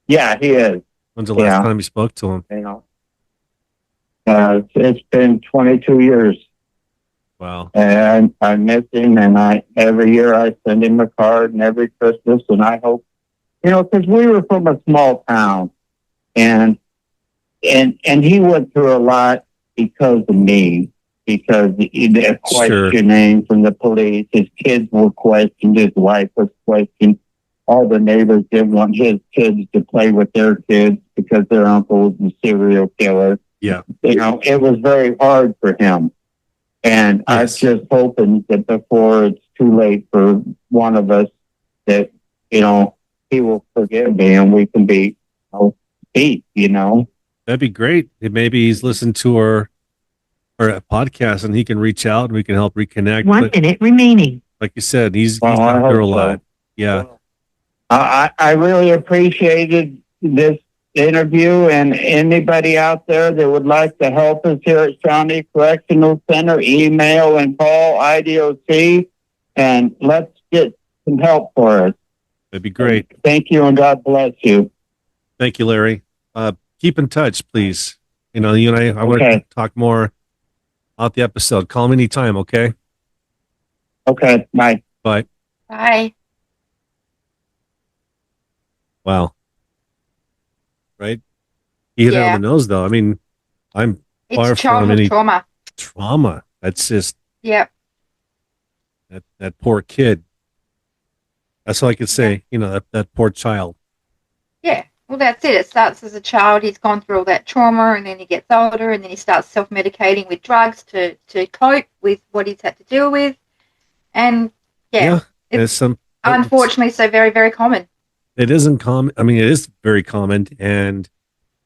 Yeah, he is. When's the last time you spoke to him? You know, it's been 22 years. Wow. And I miss him, and every year I send him a card, and every Christmas, and I hope, you know, because we were from a small town, and he went through a lot because of me, because the questioning from the police, his kids were questioned, his wife was questioned. All the neighbors didn't want his kids to play with their kids because their uncle was a serial killer. Yeah. You know, it was very hard for him. And I was just hoping that before it's too late for one of us, that, you know, he will forgive me and we can be, peace, you know. That'd be great. Maybe he's listened to our podcast and he can reach out and we can help reconnect. 1 minute remaining. Like you said, he's out there alive. Yeah. I really appreciated this interview, and anybody out there that would like to help us here at Shawnee Correctional Center, email and call IDOC, and let's get some help for us. That'd be great. Thank you, and God bless you. Thank you, Larry. Keep in touch, please. You know, you and I want to talk more about the episode. Call me anytime, okay? Okay, bye. Bye. Bye. Wow. Right? He hit it on the nose, though. I mean, I'm far from any trauma. That's just that poor kid. That's all I could say. You know, that poor child. Yeah. Well, that's it. It starts as a child. He's gone through all that trauma, and then he gets older, and then he starts self-medicating with drugs to cope with what he's had to deal with. And it's unfortunately so very, very common. It isn't common. I mean, it is very common. And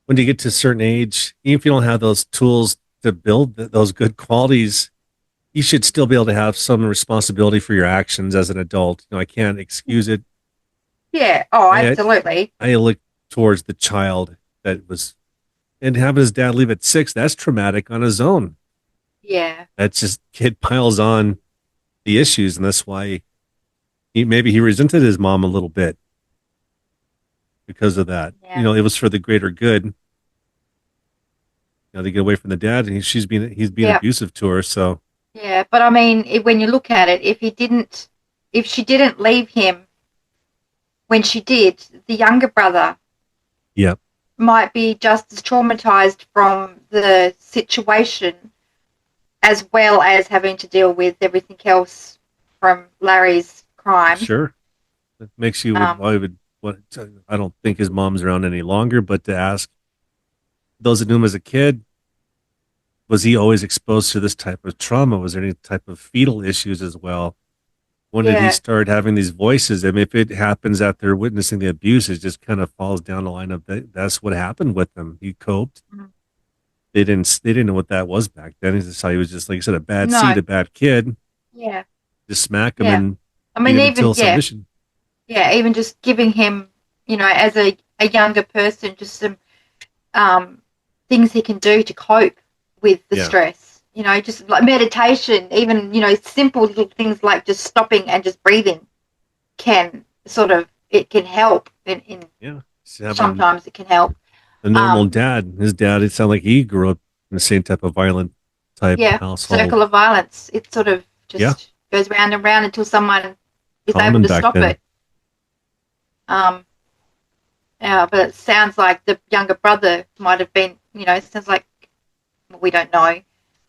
when you get to a certain age, even if you don't have those tools to build those good qualities, you should still be able to have some responsibility for your actions as an adult. You know, I can't excuse it. Yeah. Oh, absolutely. I look towards the child that was, and having his dad leave at 6, that's traumatic on his own. Yeah. That's just, kid piles on the issues. And that's why maybe he resented his mom a little bit. Because of that, you know, it was for the greater good. You know, to get away from the dad, and he's being abusive to her. So yeah, but I mean, when you look at it, if she didn't leave him when she did, the younger brother, might be just as traumatized from the situation, as well as having to deal with everything else from Larry's crime. Sure, it makes you. I don't think his mom's around any longer, but to ask those that knew him as a kid, was he always exposed to this type of trauma? Was there any type of fetal issues as well? When did he start having these voices? I mean, if it happens after witnessing the abuse, it just kind of falls down the line of that's what happened with him. He coped. Mm-hmm. They didn't know what that was back then. It's just how he was just, like you said, a bad seed, a bad kid. Yeah. Just smack him and even submission. Yeah, even just giving him, you know, as a younger person, just some things he can do to cope with the stress. You know, just like meditation, even, you know, simple little things like just stopping and just breathing can sort of, it can help. Sometimes it can help. A normal dad, his dad, it sounded like he grew up in the same type of violent type household. Circle of violence. It sort of just goes round and round until someone is Common able to stop it. But it sounds like the younger brother might have been, you know, it sounds like, well, we don't know,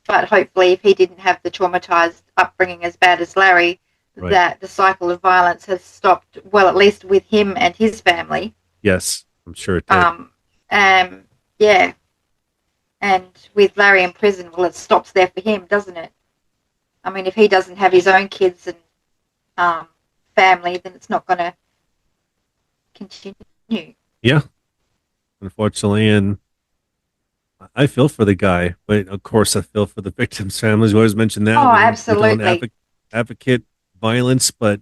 but hopefully if he didn't have the traumatized upbringing as bad as Larry, that the cycle of violence has stopped, well, at least with him and his family. Yes, I'm sure it did. And with Larry in prison, well, it stops there for him, doesn't it? I mean, if he doesn't have his own kids and family, then it's not going to continue. Yeah, unfortunately, and I feel for the guy, but of course I feel for the victims' families. We always mention that. Absolutely. We don't advocate violence, but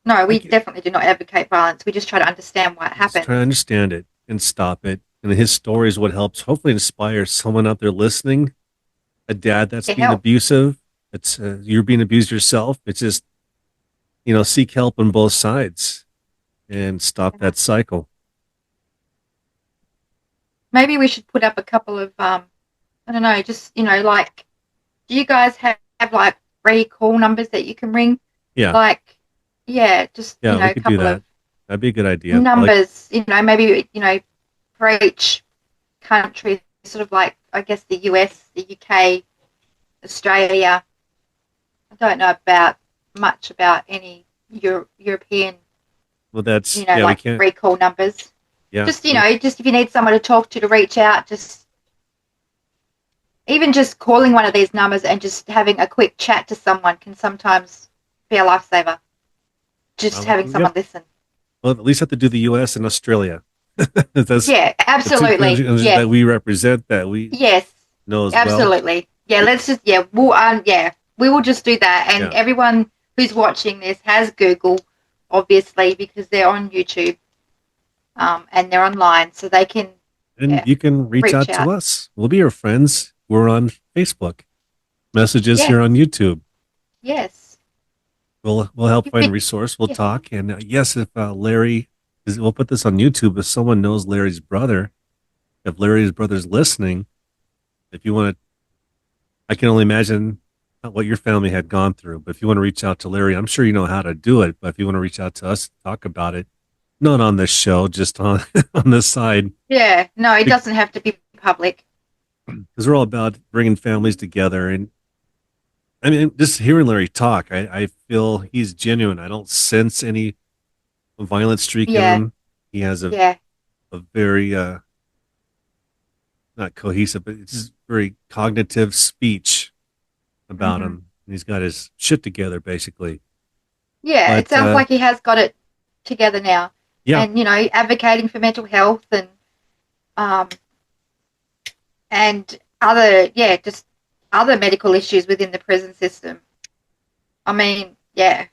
no, we definitely do not advocate violence. We just try to understand why it happened. Try to understand it and stop it. And his story is what helps hopefully inspire someone out there listening, a dad that's being abusive. It's you're being abused yourself. It's just, you know, seek help on both sides and stop that cycle. Maybe we should put up a couple of, I don't know, just, you know, like, do you guys have like free call numbers that you can ring? Yeah. Like, you know, a couple of that'd be a good idea. Numbers, you know, maybe, you know, for each country, sort of like, I guess, the US, the UK, Australia. I don't know much about any European. Well, that's, you know, like free call numbers. Yeah. Just, you know, just if you need someone to talk to reach out, even just calling one of these numbers and just having a quick chat to someone can sometimes be a lifesaver. Just having someone listen. Well, at least have to do the US and Australia. Absolutely. That we represent, that we know as absolutely. Well. Let's just we will just do that. And everyone who's watching this has Google, obviously, because they're on YouTube, and they're online, so they can. And you can reach out to us. We'll be your friends. We're on Facebook. Messages here on YouTube. Yes. We'll help find a resource. We'll talk. And yes, if Larry, we'll put this on YouTube. If someone knows Larry's brother, if Larry's brother's listening, if you want to, I can only imagine what your family had gone through. But if you want to reach out to Larry, I'm sure you know how to do it. But if you want to reach out to us, talk about it, not on this show, just on the side. Yeah, no, it doesn't have to be public. Because we're all about bringing families together. And I mean, just hearing Larry talk, I feel he's genuine. I don't sense any violent streak in him. He has a very, not cohesive, but it's just very cognitive speech about him. And he's got his shit together, basically. Yeah, it sounds like he has got it together now. Yeah. And, you know, advocating for mental health and other, just other medical issues within the prison system. I mean, it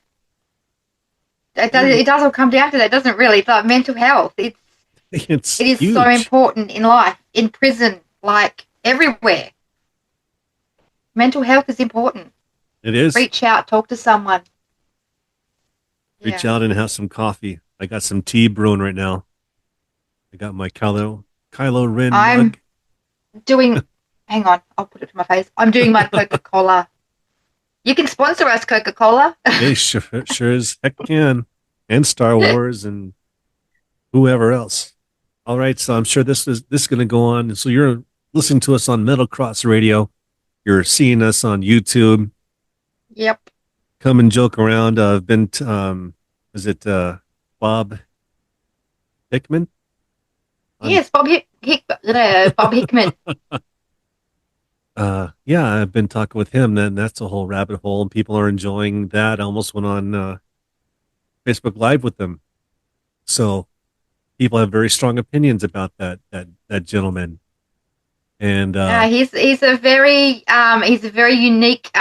does all come down to that, doesn't it, really? It's like mental health. It is huge. So important in life, in prison, like everywhere. Mental health is important. It is. Reach out, talk to someone. Reach out and have some coffee. I got some tea brewing right now. I got my Kylo Ren mug. Hang on, I'll put it to my face. I'm doing my Coca-Cola. You can sponsor us, Coca-Cola. They sure as heck can. And Star Wars and whoever else. All right, so I'm sure this is going to go on. So you're listening to us on Metal Cross Radio. You're seeing us on YouTube. Yep. Come and joke around. I've been, is it Bob Hickman? Yes, Bob Hickman. Yeah, I've been talking with him. Then that's a whole rabbit hole, and people are enjoying that. I almost went on Facebook Live with them, so people have very strong opinions about that gentleman. And he's a very unique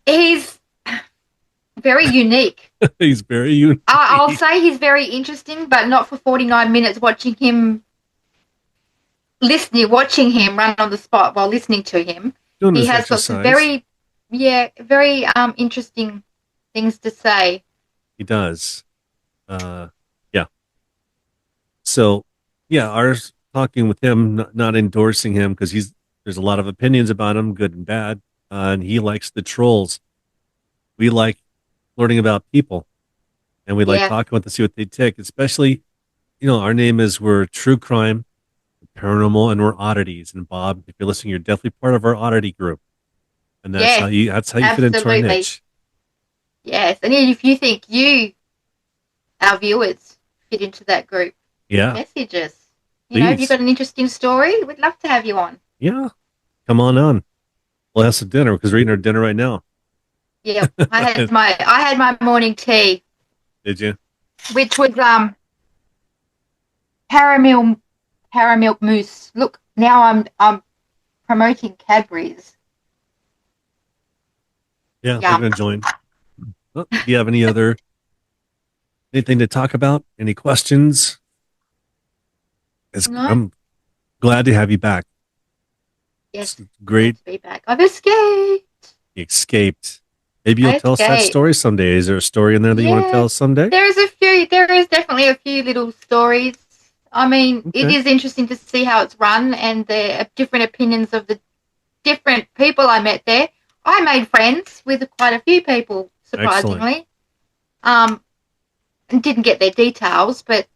he's very unique. He's very unique. I'll say he's very interesting, but not for 49 minutes watching him listening, watching him run on the spot while listening to him. Doing He his has exercise. got some very interesting things to say. He does. Yeah. So, yeah, ours talking with him, not endorsing him because there's a lot of opinions about him, good and bad, and he likes the trolls. We like learning about people, and we like talking with them to see what they take. Especially, our name is we're true crime, paranormal, and we're oddities. And Bob, if you're listening, you're definitely part of our oddity group, and that's how you fit into our niche. Yes, and if you think our viewers, fit into that group, message us. If you've got an interesting story, we'd love to have you on. Yeah, come on. We'll have some dinner because we're eating our dinner right now. Yeah, I had my morning tea. Did you? Which was paramilk mousse. Look, now I'm promoting Cadbury's. Yeah, we're gonna join. Do you have anything to talk about? Any questions? No. I'm glad to have you back. Yes, it's great to be back. I've escaped. You escaped. Maybe you'll tell us that story someday. Is there a story in there that you want to tell us someday? There is definitely a few little stories. I mean, It is interesting to see how it's run and the different opinions of the different people I met there. I made friends with quite a few people, surprisingly. Excellent. Didn't get their details, but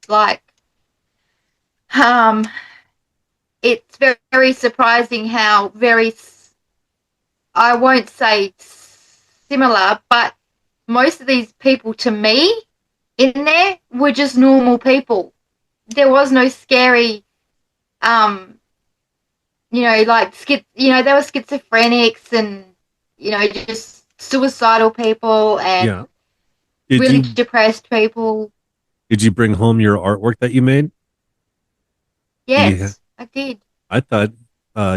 it's very, very surprising how I won't say similar, but most of these people to me in there were just normal people. There was no scary, they were schizophrenics and, just suicidal people and really depressed people. Did you bring home your artwork that you made? Yes, I did. I thought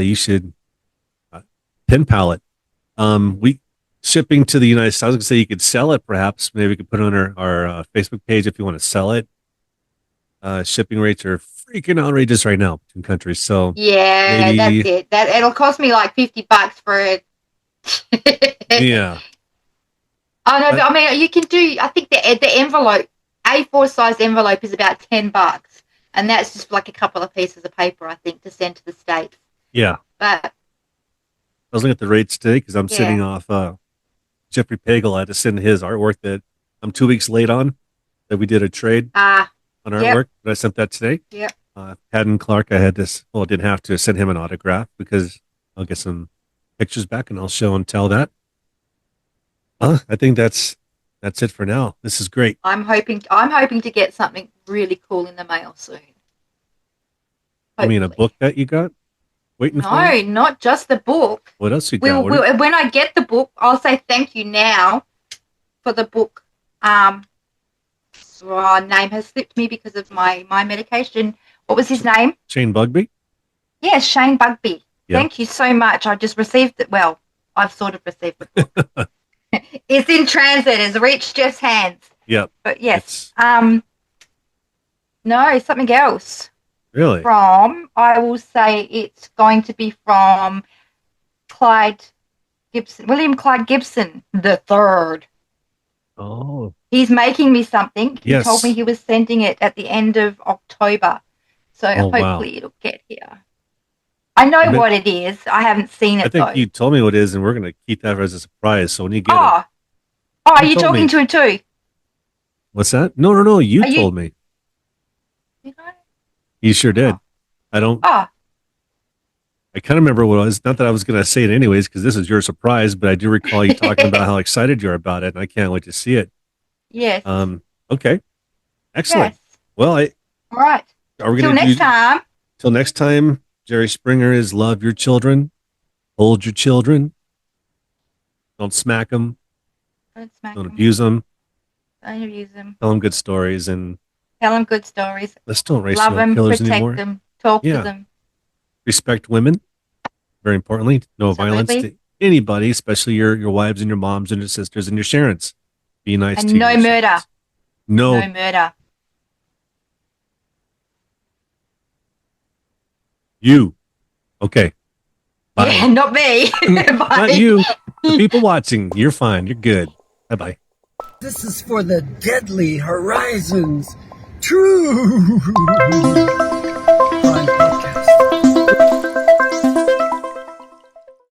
you should pen pal it. We shipping to the United States. I was going to say you could sell it, perhaps. Maybe we could put it on our Facebook page if you want to sell it. Shipping rates are freaking outrageous right now between countries. So that's it. It'll cost me like $50 for it. Yeah. Oh no, but I mean you can do. I think the envelope, A4 size envelope, is about $10, and that's just like a couple of pieces of paper, I think, to send to the States. Yeah. But I was looking at the rates today because I'm sitting off Jeffrey Pagel. I had to send his artwork that I'm 2 weeks late on. That we did a trade on artwork. But I sent that today. Yep. Haddon Clark, I had this. Well, I didn't have to send him an autograph because I'll get some pictures back and I'll show and tell that. I think that's it for now. This is great. I'm hoping to get something really cool in the mail soon. Hopefully. I mean, a book that you got waiting for? No, not just the book. What else you got? When I get the book, I'll say thank you now for the book. Name has slipped me because of my medication. What was his name? Shane Bugby? Yes, Shane Bugby. Yep. Thank you so much. I just received it. Well, I've sort of received the book. It's in transit. It's reached Jeff's hands. Yep. But yes. No, something else. Really? I will say it's going to be from William Clyde Gibson the third. Oh. He's making me something. He Yes. told me he was sending it at the end of October. So hopefully it'll get here. I know what it is. I haven't seen it, I think you told me what it is, and we're going to keep that as a surprise. So when you get it. Oh, are you talking to it too? What's that? No. You told me. Did I? You sure did. I don't. Oh. I kind of remember what it was. Not that I was going to say it anyways, because this is your surprise, but I do recall you talking about how excited you are about it, and I can't wait to see it. Yes. Okay. Excellent. Yes. Well, all right. Are we going to next time? Till next time. Jerry Springer is love your children, hold your children, don't smack them, don't abuse them, tell them good stories, and let's don't race love them, killers protect anymore. them, talk to them, respect women. Very importantly, no violence to anybody, especially your wives and your moms and your sisters and your Sharons. Be nice and to no your murder. Sharons. No murder. You. Okay. Bye. Yeah, not me. Not you. The people watching. You're fine. You're good. Bye-bye. This is for the deadly horizons. True.